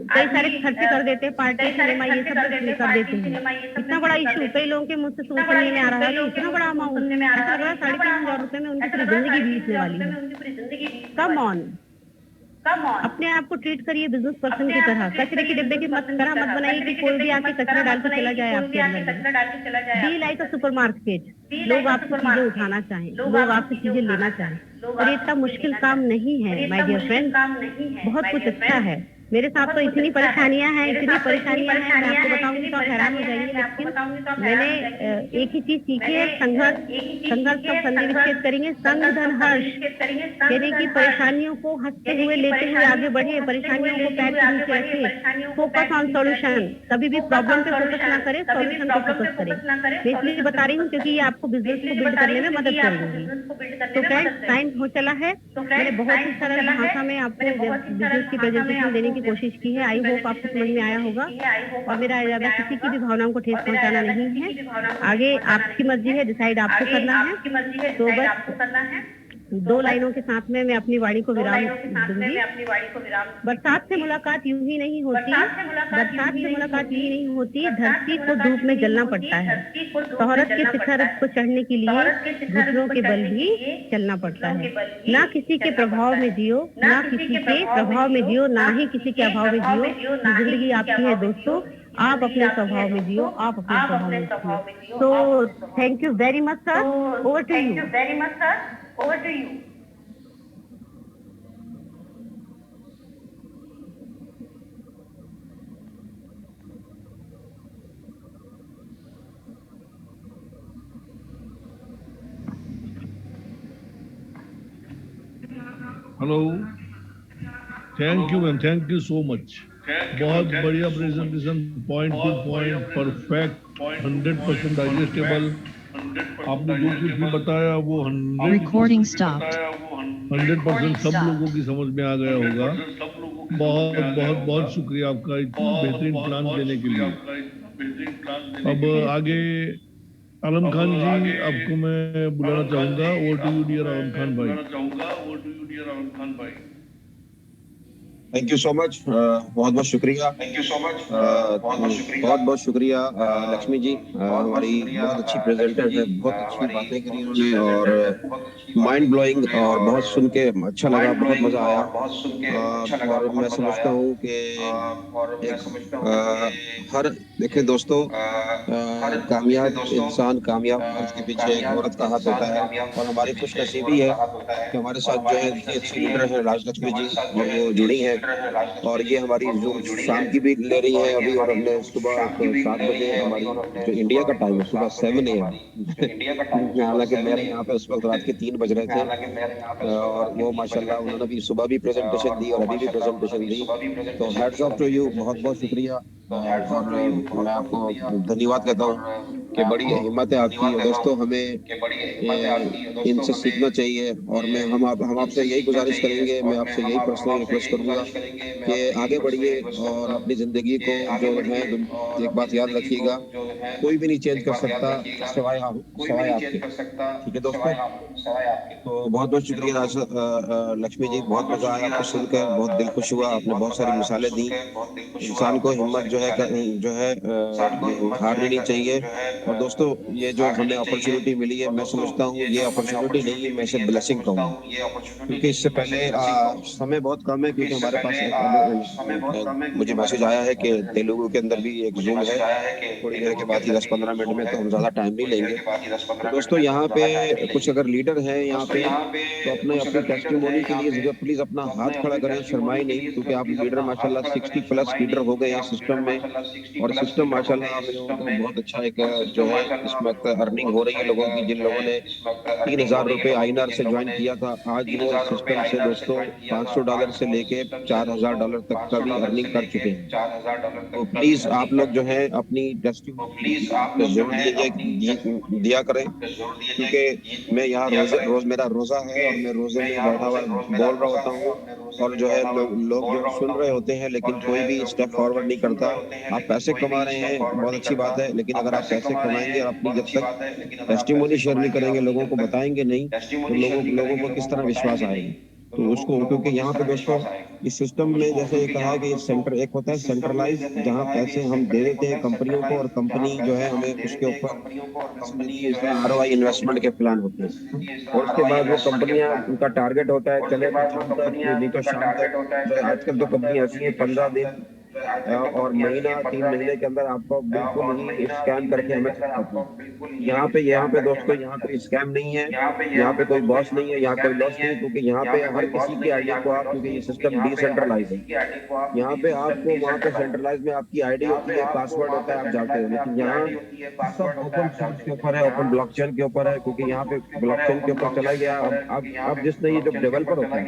Speaker 1: कई सारे खर्चे कर देते हैं, पार्टी सिनेमा ये सब कर देते हैं। इतना बड़ा इशू कई लोगों के मुझसे सोचने में आ रहा है, इतना बड़ा अमाउंट, ऐसा लग रहा है 3,500 रुपए में उनकी पूरी जिंदगी बीतने वाली है। कम ऑन, अपने आप को ट्रीट करिए बिजनेस पर्सन की तरह। कचरे के डिब्बे की तरह मत बनाइए कि कोई भी आके कचरा डाल के चला जाए आपके अंदर। बी लाइक अ सुपरमार्केट, लोग आपसे चीजें उठाना चाहें, लोग आपसे चीजें लेना चाहें। और ये इतना मुश्किल काम नहीं है माय डियर फ्रेंड, बहुत कुछ अच्छा है। मेरे साथ तो इतनी परेशानियां हैं, मैं आपको बताऊंगी तो आप हैरान हो जाएंगे। लेकिन मैंने एक ही चीज सीखी है, संघर्ष का संधि करेंगे, संग धन हर्ष, यानी कि परेशानियों को हंसते हुए लेते हुए आगे बढ़े, परेशानियों को पैर के नीचे रखे, फोकस ऑन सॉल्यूशन। कभी भी प्रॉब्लम पे फोकस ना करें, सॉल्यूशन पे फोकस करें। मैं इसलिए बता रही हूँ क्योंकि ये आपको बिजनेस को बिल्ड करने में मदद करेगी। तो फ्रेंड्स, टाइम हो चला है, मैंने बहुत ही सरल भाषा में आपको बिजनेस की प्रेजेंटेशन देने की कोशिश की है। आई होप आपको समझ में आया होगा, और मेरा इरादा किसी की भी भावनाओं को ठेस पहुंचाना नहीं है। आगे आपकी मर्जी है, डिसाइड आपको करना है। तो बस 2 लाइनों के साथ में मैं अपनी वाणी को विराम दूंगी। बरसात से मुलाकात यूं ही नहीं होती, धरती को धूप में जलना पड़ता है। शोहरत के शिखर को चढ़ने के लिए घुटनों के बल भी चलना पड़ता है। ना किसी के प्रभाव में जियो, ना किसी के प्रभाव में जियो, ना ही किसी के अभाव में जियो। जिंदगी आपकी है दोस्तों, आप अपने स्वभाव में जियो, आप अपने स्वभाव में जियो। तो thank you very much sir, over to you.
Speaker 2: Hello, thank you ma'am, thank you so much. बहुत बढ़िया presentation, point to point, perfect, 100% digestible. आपने जो कुछ भी बताया वो 100% सब लोगों की समझ में आ गया होगा। बहुत बहुत बहुत शुक्रिया आपका इतना बेहतरीन प्लान देने के लिए। अब आगे आलम खान जी, आपको मैं बुलाना चाहूंगा। ओवर टू यू डियर आलम खान भाई।
Speaker 3: थैंक यू सो मच, बहुत बहुत शुक्रिया। बहुत बहुत शुक्रिया लक्ष्मी जी, हमारी बहुत अच्छी प्रेजेंटर है, बहुत अच्छी बातें करी उन्होंने और माइंड ब्लोइंग, और बहुत सुन के अच्छा लगा, बहुत मजा आया। और मैं समझता हूँ कि एक हर देखे दोस्तों, कामयाब इंसान, कामयाब मर्द के पीछे एक औरत का हाथ होता है। और हमारी खुशनसीबी है कि हमारे साथ जो है इतनी अच्छी लीडर है राजलक्ष्मी जी, और वो जुड़ी हैं। और ये हमारी जूम शाम की भी ले रही है अभी, और हमने सुबह 7 बजे, हमारी जो इंडिया का टाइम है सुबह 7 AM हालांकि मेरे यहाँ पे उस वक्त रात के 3 बज रहे थे। और वो माशाल्लाह उन्होंने भी सुबह भी प्रेजेंटेशन दी और अभी भी प्रेजेंटेशन दी। तो हैट्स ऑफ टू यू, बहुत बहुत शुक्रिया। और मैं आपको धन्यवाद कहता हूँ कि बड़ी हिम्मत है आपकी। और दोस्तों हमें इनसे सीखना चाहिए। और हम आपसे यही गुजारिश करेंगे, मैं आपसे यही पर्सनली रिक्वेस्ट करूंगा कि आगे बढ़िए और अपनी जिंदगी को जो है, एक बात याद रखिएगा, कोई भी नहीं चेंज कर सकता सवाए आपके। ठीक है दोस्तों, तो बहुत बहुत शुक्रिया लक्ष्मी जी, बहुत मजा आया आपको सुनकर, बहुत दिल खुश हुआ, आपने बहुत सारी मिसालें दी। इंसान को हिम्मत हारनी नहीं चाहिए। और दोस्तों ये जो हमें अपॉर्चुनिटी मिली है, मैं समझता हूँ ये अपॉर्चुनिटी नहीं है, मैं इसे ब्लेसिंग कहूँगा। क्योंकि इससे पहले समय बहुत कम है, क्योंकि हमारे पास मुझे मैसेज आया है कि तेलुगु के अंदर भी एक जूम है थोड़ी देर के बाद ही, 10-15 मिनट में, तो हम ज्यादा टाइम नहीं लेंगे। तो दोस्तों यहाँ पे कुछ अगर लीडर हैं यहाँ पे, तो अपनी टेस्टिमोनी के लिए प्लीज अपना हाथ खड़ा करें, शर्माए नहीं, क्योंकि आप लीडर माशाल्लाह 60+ लीडर हो गए हैं सिस्टम में। और सिस्टम माशाल्लाह हम लोगों को बहुत अच्छा एक जो है इस वक्त अर्निंग हो रही है लोगों की, जिन लोगों ने $3000 आईएनआर से ज्वाइन किया था, आज वो सिस्टम से दोस्तों $500 से लेके $4000 तक का भी अर्निंग कर चुके हैं। तो प्लीज आप लोग जो है अपनी टेस्टिमोनी पे जोर दिया करें, क्योंकि मैं यहाँ रोज मेरा रोजा है और मैं रोजे में बैठा हुआ बोल रहा होता हूँ, और जो है लोग जो सुन रहे होते हैं, लेकिन कोई भी स्टेप फॉरवर्ड नहीं करता। आप पैसे कमा रहे हैं, बहुत अच्छी बात है, लेकिन अगर आप पैसे कमाएंगे और अपनी जब तक टेस्टिमोनी शेयर नहीं करेंगे, लोगों को बताएंगे नहीं, तो लोगों को किस तरह विश्वास आएगा। तो उसको, क्योंकि यहाँ पे दोस्तों इस सिस्टम में जैसे ये कहा है कि एक होता है सेंट्रलाइज, जहाँ पैसे हम दे देते हैं कंपनियों को, और कंपनी जो है हमें उसके ऊपर पैसे देती है, इसमें ROI इन्वेस्टमेंट के प्लान होते हैं। और उसके बाद वो कंपनियां, उनका टारगेट होता है चले तो शाम तक, नहीं तो शाम तक। तो आजकल तो कंपनी ऐसी है 15 दिन और महीना, 3 महीने के अंदर आपको बिल्कुल ही स्कैम करके हमें थकाती है। यहाँ पे दोस्तों, यहाँ पे स्कैम नहीं है, यहाँ पे कोई बॉस नहीं है, यहाँ कोई लॉस नहीं है, क्योंकि यहाँ पे हर किसी की आईडी को आप, क्योंकि ये सिस्टम डिसेंट्रलाइज है, यहाँ पे आपको वहाँ पे सेंट्रलाइज में आपकी आईडी होती है, पासवर्ड होता है, आप जाते हो। लेकिन यहाँ सब ओपन सोर्स के ऊपर है, ओपन ब्लॉकचेन के ऊपर है, क्योंकि यहाँ पे ब्लॉकचेन के ऊपर चला गया। अब जिसने ये जो डेवलपर होता है,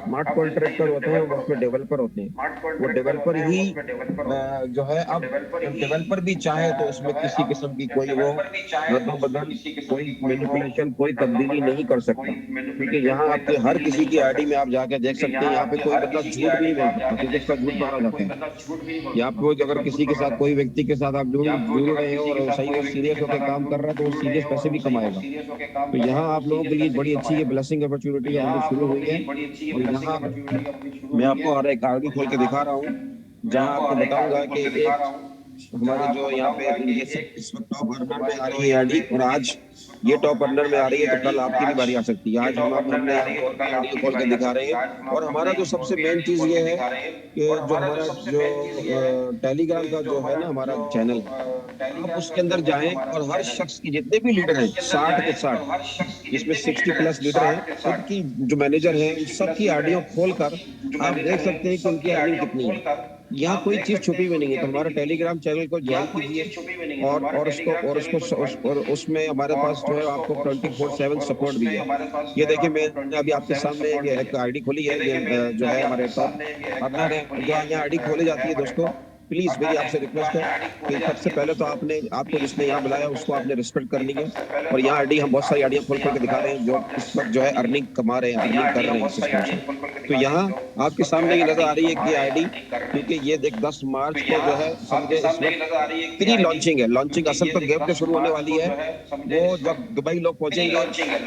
Speaker 3: स्मार्ट कॉन्ट्रैक्टर होते हैं, वो उसमें डेवलपर होते हैं, वो डेवलपर ही जो है, अब डेवलपर भी चाहे तो उसमें किसी किस्म की कोई वो रद्दोबदल, कोई मैनिपुलेशन, कोई तब्दीली नहीं कर सकता। क्योंकि यहाँ आपके हर किसी की आईडी में आप जाके देख सकते हैं, यहाँ पे कोई बंदा झूठ भी नहीं बोल सकता, क्योंकि उसका झूठ पकड़ा जाता है। यहाँ पे अगर किसी के साथ, कोई व्यक्ति के साथ आप जुड़ रहे हो और सही और सीरियस होकर काम कर रहा है, तो वो सीरियस पैसे भी कमाएगा। तो यहाँ आप लोगों के लिए बड़ी अच्छी ये ब्लेसिंग अपॉर्चुनिटी अभी शुरू हुई है। और यहाँ मैं आपको और एक आईडी खोल के दिखा रहा हूँ, जहां आपको बताऊंगा कि एक हमारे जो यहाँ पे इस वक्त टॉप अर्नर में आ रही है आईडी, और आज ये टॉप अर्नर में आ रही है, तो कल आपकी भी बारी आ सकती है। आज हमने आईडी खोल के दिखा रहे हैं। और हमारा जो सबसे मेन चीज ये है कि जो हमारा जो टेलीग्राम का जो है ना हमारा चैनल, आप उसके अंदर जाएं और हर शख्स की, जितने भी लीडर हैं 60 के 60, इसमें 60+ लीडर हैं, सबकी जो मैनेजर हैं, सबकी आईडियों खोलकर आप देख सकते हैं कि उनकी अर्निंग कितनी है। यहाँ कोई चीज छुपी हुई नहीं है। तो हमारे टेलीग्राम चैनल को ज्वाइन कीजिए, और उसमें हमारे पास जो है आपको 24/7 सपोर्ट भी है। ये देखिए, मैंने अभी आपके सामने एक आईडी खोली है, ये जो है हमारे टॉप अर्नर है, जो यहाँ आईडी खोली जाती है दोस्तों, प्लीज मेरी आपसे रिक्वेस्ट है कि सबसे पहले तो आपको जिसने यहाँ बुलाया उसको आपने रिस्पेक्ट करनी है। और यहाँ आईडी हम बहुत सारी आईडियां खोल खोल के दिखा रहे हैं जो इस वक्त जो है अर्निंग कमा रहे हैं, अर्निंग कर रहे हैं सिस्टम से। तो यहाँ आपके सामने ये नजर आ रही है कि आईडी, क्योंकि ये देख 10 मार्च को जो है समझे इस वक्त प्री लॉन्चिंग है। लॉन्चिंग असल तो गेम पे शुरू होने वाली है, वो जब दुबई लोग पहुंचेंगे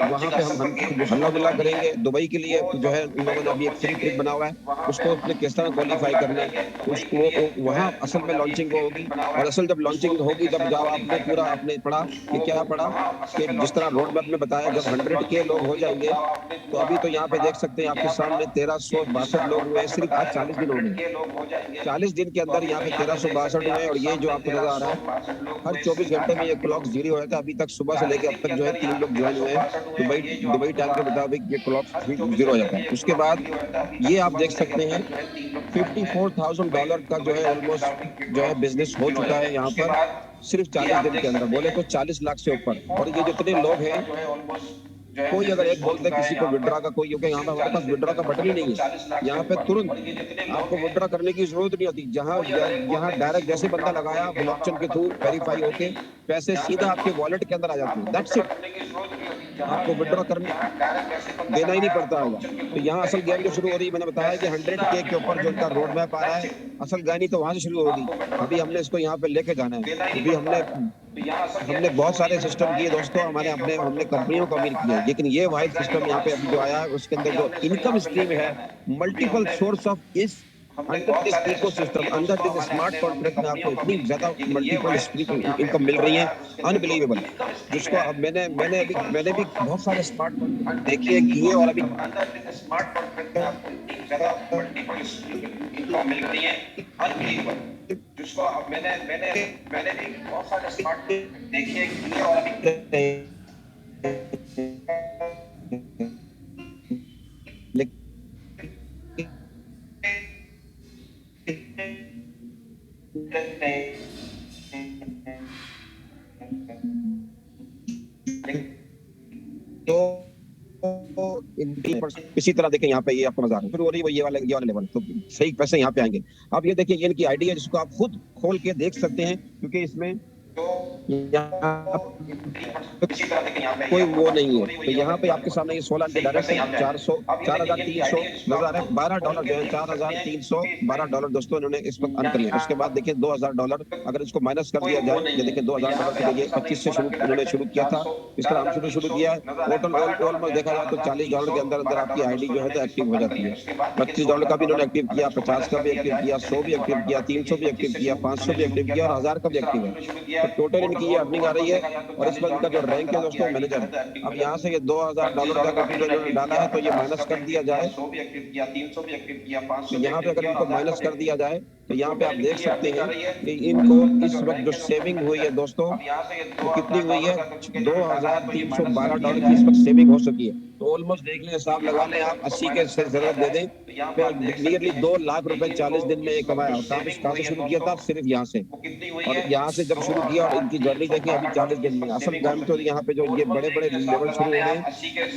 Speaker 3: वहां पे हम हल्ला गुल्ला करेंगे। दुबई के लिए जो है उन लोगों ने अभी एक फ्री ट्रिप बना हुआ है, उसको अपने किस तरह क्वालिफाई करना है उसको वहां असल में लॉन्चिंग होगी। और असल जब लॉन्चिंग होगी तब जब आपने पूरा आपने पढ़ा कि क्या पढ़ा कि जिस तरह रोड मैप में बताया जब 100K लोग हो जाएंगे, तो अभी तो यहाँ पे देख सकते हैं आपके सामने 1362 लोग हुए हैं, सिर्फ आज 40 दिन हो गए। 40 दिन के अंदर यहाँ पे 1362 हुए। और ये जो आपको नजर आ रहा है हर 24 घंटे में ये क्लॉक जीरो होता है। अभी तक सुबह से लेकर अब तक जो है 3 लोग ज्वाइन हुए हैं। दुबई टाइम के मुताबिक ये क्लॉक जीरो हो जाता है। उसके बाद ये आप देख सकते हैं $54,000 का जो है ऑलमोस्ट जो है बिजनेस हो चुका है यहाँ पर सिर्फ 40 दिन के अंदर, बोले तो 40 लाख से ऊपर। और ये जितने लोग हैं, कोई अगर एक बोलते किसी को विड्रॉ का कोई, क्योंकि यहाँ पे हमारे पास विड्रॉ का बटन ही नहीं है। यहाँ पे तुरंत आपको विड्रॉ करने की जरूरत नहीं होती। जहाँ यहाँ डायरेक्ट जैसे बंदा लगाया ब्लॉकचेन के थ्रू वेरीफाई होके पैसे सीधा आपके वॉलेट के अंदर आ जाते हैं। दैट्स इट, आपको विड्रॉ करने देना ही नहीं पड़ता होगा। तो यहाँ असल गेम जो शुरू हो रही है, मैंने बताया कि 100K के ऊपर जो इनका रोड मैप आ रहा है, असल गानी तो वहां से शुरू होगी। अभी हमने इसको यहाँ पे लेके जाना है। अभी हमने बहुत सारे सिस्टम किए दोस्तों, हमने कंपनियों को अमीर किया, लेकिन ये वाइड सिस्टम यहाँ पे अभी जो आया है उसके अंदर जो इनकम स्ट्रीम है, मल्टीपल सोर्स ऑफ इस under this ecosystem, under this smart contract में आपको इतनी ज्यादा मल्टीपल इनकम मिल रही है, अनबिलीवेबल। जिसको अब मैंने भी बहुत सारे स्मार्ट कॉन्ट्रैक्ट देखिए किए और अभी स्मार्ट कॉन्ट्रैक्ट में आपको इतनी ज्यादा मल्टीपल इनकम मिल रही है, अनबिलीवेबल। जिसको अब मैंने भी बहुत सारे स्मार्ट देखिए किए और अभी तो इसी तरह देखें यहाँ पे ये आपको नजर आ रहा है शुरू हो रही है वो ये वाला लेवल, तो सही पैसे यहाँ पे आएंगे। अब ये देखिए ये इनकी आईडी है जिसको आप खुद खोल के देख सकते हैं, क्योंकि इसमें कोई वो नहीं है। तो यहाँ पे आपके सामने ये 16 के डायरेक्ट 4,300 नजर आ रहा है। $12 जो है $4,312 दोस्तों इन्होंने इस वक्त अर्न कर लिया। उसके बाद देखिए $2,000 अगर इसको माइनस कर दिया जाए, ये देखिए $2,000 के लिए 25 से इन्होंने शुरू किया था, इस तरह हम शुरू किया है। टोटल ऑलमोस्ट देखा जाए तो $40 के अंदर अंदर आपकी आईडी जो है तो एक्टिव हो जाती है। $25 का भी इन्होंने एक्टिव किया, 50 का भी एक्टिव किया, 100 भी एक्टिव किया, 300 भी एक्टिव किया, 500 भी एक्टिव किया और 1000 का भी एक्टिव है। तो टोटल इनकी ये अर्निंग आ रही है। और इस वक्त का जो रैंक है दोस्तों मैनेजर, अब यहाँ से ये $2,000 का इन्होंने डाला है, तो ये माइनस कर दिया जाए, तो यहाँ पे अगर इनको माइनस कर दिया जाए तो यहाँ पे आप देख सकते हैं कि इनको इस वक्त जो सेविंग हुई है दोस्तों तो कितनी हुई है, $2,312 की इस वक्त सेविंग हो सकी है। तो ऑलमोस्ट देख लें, हिसाब लगा लें आप, 80 के जरूरत दे दें, नियरली 2 लाख रुपए 40 दिन में ये कमाया। और कहाँ से शुरू किया था, सिर्फ यहाँ से। और यहाँ से जब शुरू किया और इनकी जर्नी देखी अभी 40 दिन में, असल गांव तो यहाँ पे जो ये बड़े बड़े लेवल शुरू हो रहे हैं,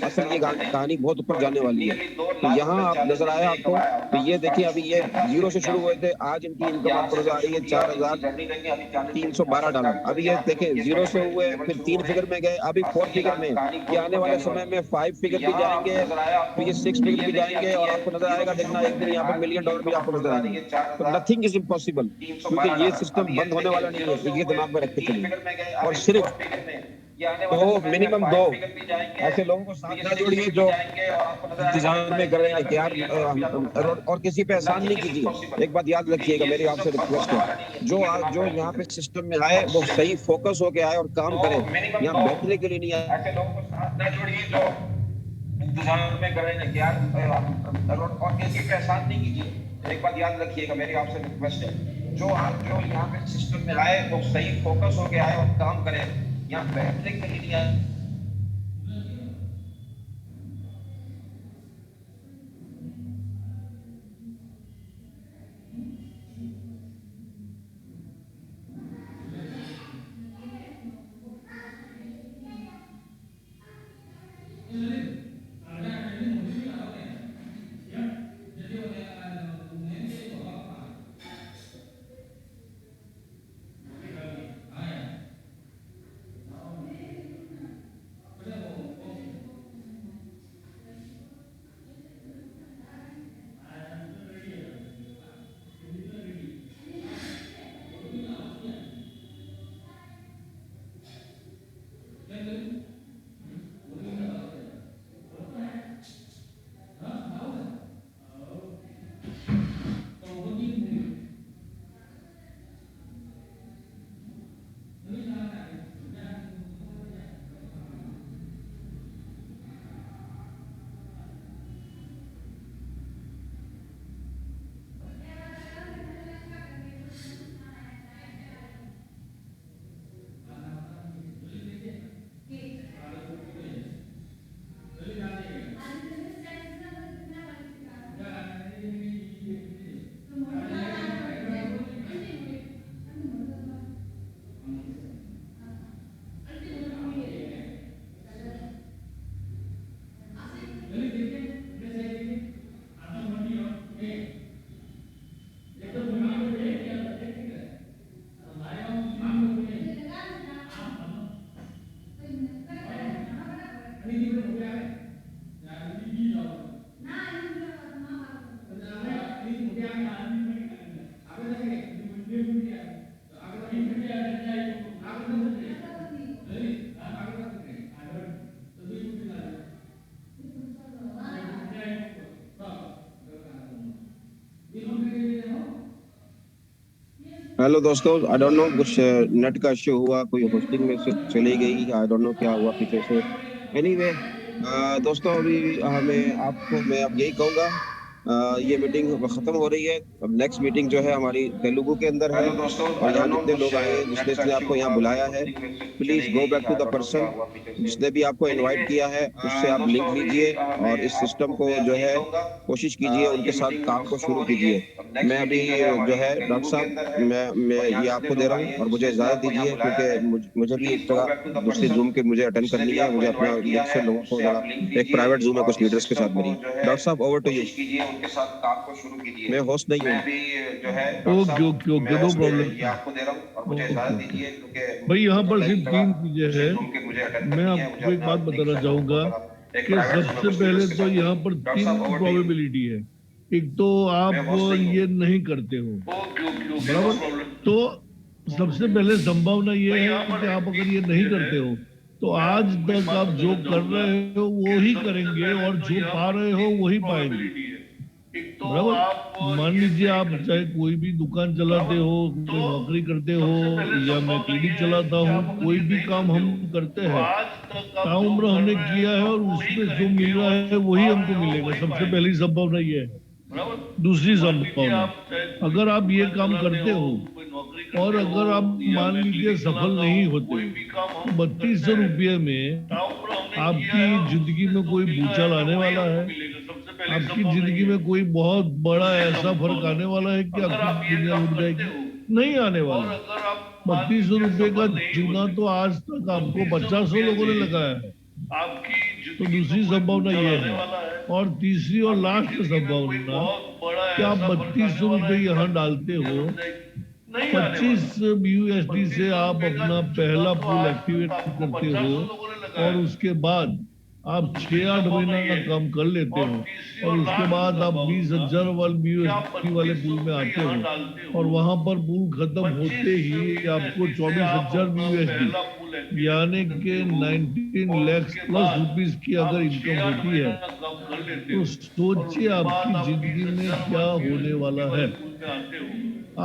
Speaker 3: असल ये कहानी बहुत ऊपर जाने वाली है। तो यहाँ आप नजर आया आपको, तो ये देखिए अभी ये 0 से शुरू हुए थे, आज इनकी इनकम आपको नजर आ रही है $4,312। अभी ये देखें 0 से हुए, फिर 3 फिगर में गए, अभी 4 फिगर में, ये आने वाले समय में 5 फिगर भी जाएंगे, फिर ये 6 फिगर भी जाएंगे और आपको नजर आएगा, देखना एक दिन यहाँ पे $1 मिलियन भी आपको नजर आएंगे। तो नथिंग इज इम्पॉसिबल, क्योंकि ये सिस्टम बंद होने वाला नहीं है, तो ये दिमाग में रख के चलिए। और सिर्फ तो मिनिमम 2 ऐसे लोगों को साथ ना जोड़िए जो इंतजाम में कर रहे हैं कि यार, और किसी पे एहसान नहीं कीजिए। एक बात याद रखिएगा, मेरी आपसे रिक्वेस्ट है, जो यहाँ पे सिस्टम में आए वो सही फोकस होके आए और काम करे, यहाँ बैठने के लिए नहीं आए। ऐसे लोगों को साथ ना जोड़िए जो इंतजाम में कर रहे हैं कि यार, और किसी पे एहसान नहीं कीजिए। एक बात याद रखिएगा, मेरी आपसे रिक्वेस्ट है, जो यहाँ पे सिस्टम में आए वो सही फोकस होके आए और काम करे, यहाँ बैठने के लिए नहीं आए। हेलो दोस्तों, आई डोंट नो कुछ नेट का इश्यू हुआ, कोई होस्टिंग में से चली गई, आई डोंट नो क्या हुआ पीछे से। एनीवे दोस्तों, अभी मैं अब यही कहूंगा, ये मीटिंग खत्म हो रही है। अब नेक्स्ट मीटिंग जो है हमारी तेलुगु के अंदर है। और यहाँ जितने लोग आए हैं, जिसने जिसने आपको यहाँ बुलाया है, please go back to the person जिसने भी आपको इनवाइट किया है, उससे आप लिंक लीजिए और इस सिस्टम को जो है कोशिश कीजिए, उनके साथ काम को शुरू कीजिए। मैं अभी जो है डॉक्टर साहब, मैं ये आपको दे रहा हूँ और मुझे इजाजत दीजिए, क्योंकि मुझे भी एक जगह दूसरी जूम के मुझे अटेंड करनी है। मुझे अपना लिंक से लोगों को जरा, एक प्राइवेट जूम है कुछ लीडर्स के साथ मेरी। डॉक्टर साहब, ओवर टू यू। मैं होस्ट नहीं हूँ।
Speaker 2: Okay okay okay, no problem. Okay okay भाई, यहाँ पर सिर्फ तीन चीजें हैं। मैं आपको एक बात बताना चाहूंगा कि सबसे पहले तो यहाँ पर तीन प्रोबेबिलिटी है। एक तो आप ये नहीं करते हो, बराबर। तो सबसे पहले संभावना ये है कि आप अगर ये नहीं करते हो तो आज तक आप जो कर रहे हो वो ही करेंगे और जो पा रहे हो वही पाएंगे, बराबर। मान लीजिए आप चाहे कोई भी दुकान चलाते हो, कोई नौकरी करते हो, या मैं क्लिनिक चलाता हूँ, कोई भी काम हम करते हैं, ताउम्र हमने किया है और उसमें जो मिल रहा है वही हमको मिलेगा। सबसे पहली संभावना ये है। दूसरी संभावना, अगर आप ये काम करते हो और अगर आप मान लीजिए सफल नहीं होते, तो 3200 रुपये में आपकी जिंदगी में कोई भूचाल आने वाला है। आपकी जिंदगी में कोई बहुत बड़ा ऐसा फर्क आने वाला है कि आपकी दुनिया लुट जाएगी? नहीं आने वाला। 3200 रुपये का चूना तो आज तक आपको 50 लोगों ने लगाया है। तो दूसरी संभावना ये है। और तीसरी और लास्ट संभावना कि आप 3200 रुपये यहाँ डालते हो, 25 USD से आप अपना पहला पूल एक्टिवेट करते हो और उसके बाद आप 6-8 महीना काम कर लेते हो और उसके बाद आप 20,000 वाले USD वाले पूल में आते हो और वहां पर पूल खत्म होते ही आपको 24,000 USD यानी कि 19 लाख प्लस रुपीस की अगर इनकम होती है, तो सोचिए आपकी जिंदगी में क्या होने वाला है।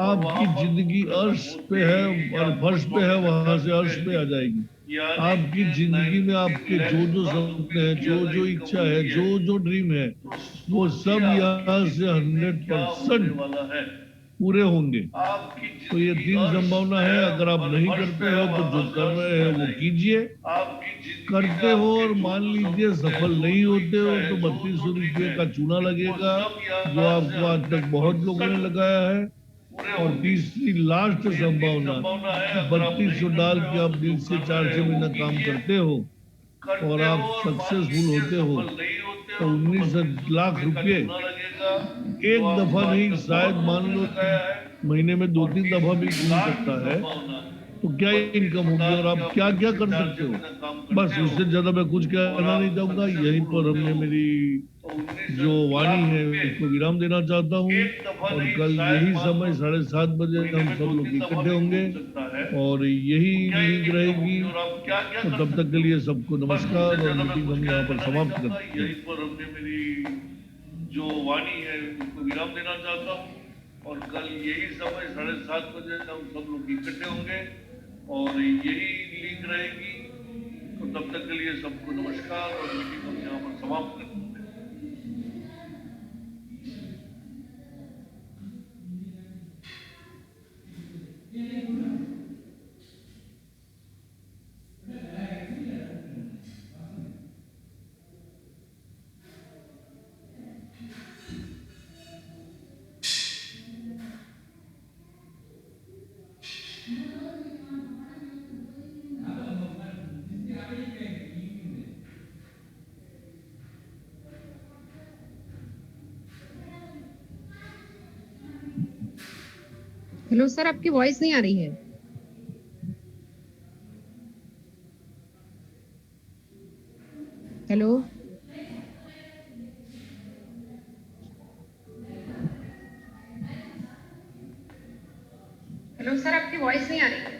Speaker 2: आपकी जिंदगी अर्श पे है और फर्श पे है, वहां से अर्श पे आ जाएगी। आपकी जिंदगी में आपके जो जो सपने हैं, जो जो इच्छा है, जो जो ड्रीम है, वो सब यहाँ से 100% पूरे होंगे। तो ये तीन संभावना है। अगर आप नहीं करते हो तो जो कर रहे हैं वो कीजिए। करते हो और मान लीजिए सफल नहीं होते हो तो 3200 रुपये का चूना लगेगा, जो आपको आज तक बहुत लोगों ने लगाया है। और तीसरी लास्ट संभावना, 3200 डाल के आप दिन से 4-6 महीना काम करते हो और आप सक्सेसफुल होते हो, तो 19 लाख रुपए एक दफा नहीं, शायद मान लो महीने में 2-3 दफा भी घूम सकता है। तो क्या इनकम होगी और आप क्या क्या कर सकते हो। बस उससे ज्यादा मैं कुछ कहना नहीं चाहूंगा। यहीं पर हमने मेरी जो वाणी है उसको विराम देना चाहता हूँ। और कल यही समय 7:30 बजे हम सब लोग इकट्ठे होंगे और यही लिंक रहेगी। तो तब तक के लिए सबको नमस्कार और मीटिंग हम यहाँ पर समाप्त करते हैं। यहीं पर हमने मेरी जो वाणी है उसको विराम देना चाहता हूँ और कल यही समय 7:30 बजे हम सब लोग इकट्ठे होंगे और यही लिंक रहेगी। तो तब तक के लिए सबको नमस्कार और मीटिंग हम यहाँ पर समाप्त करते हैं।
Speaker 4: हेलो सर, आपकी वॉइस नहीं आ रही है। हेलो हेलो सर, आपकी वॉइस नहीं आ रही है।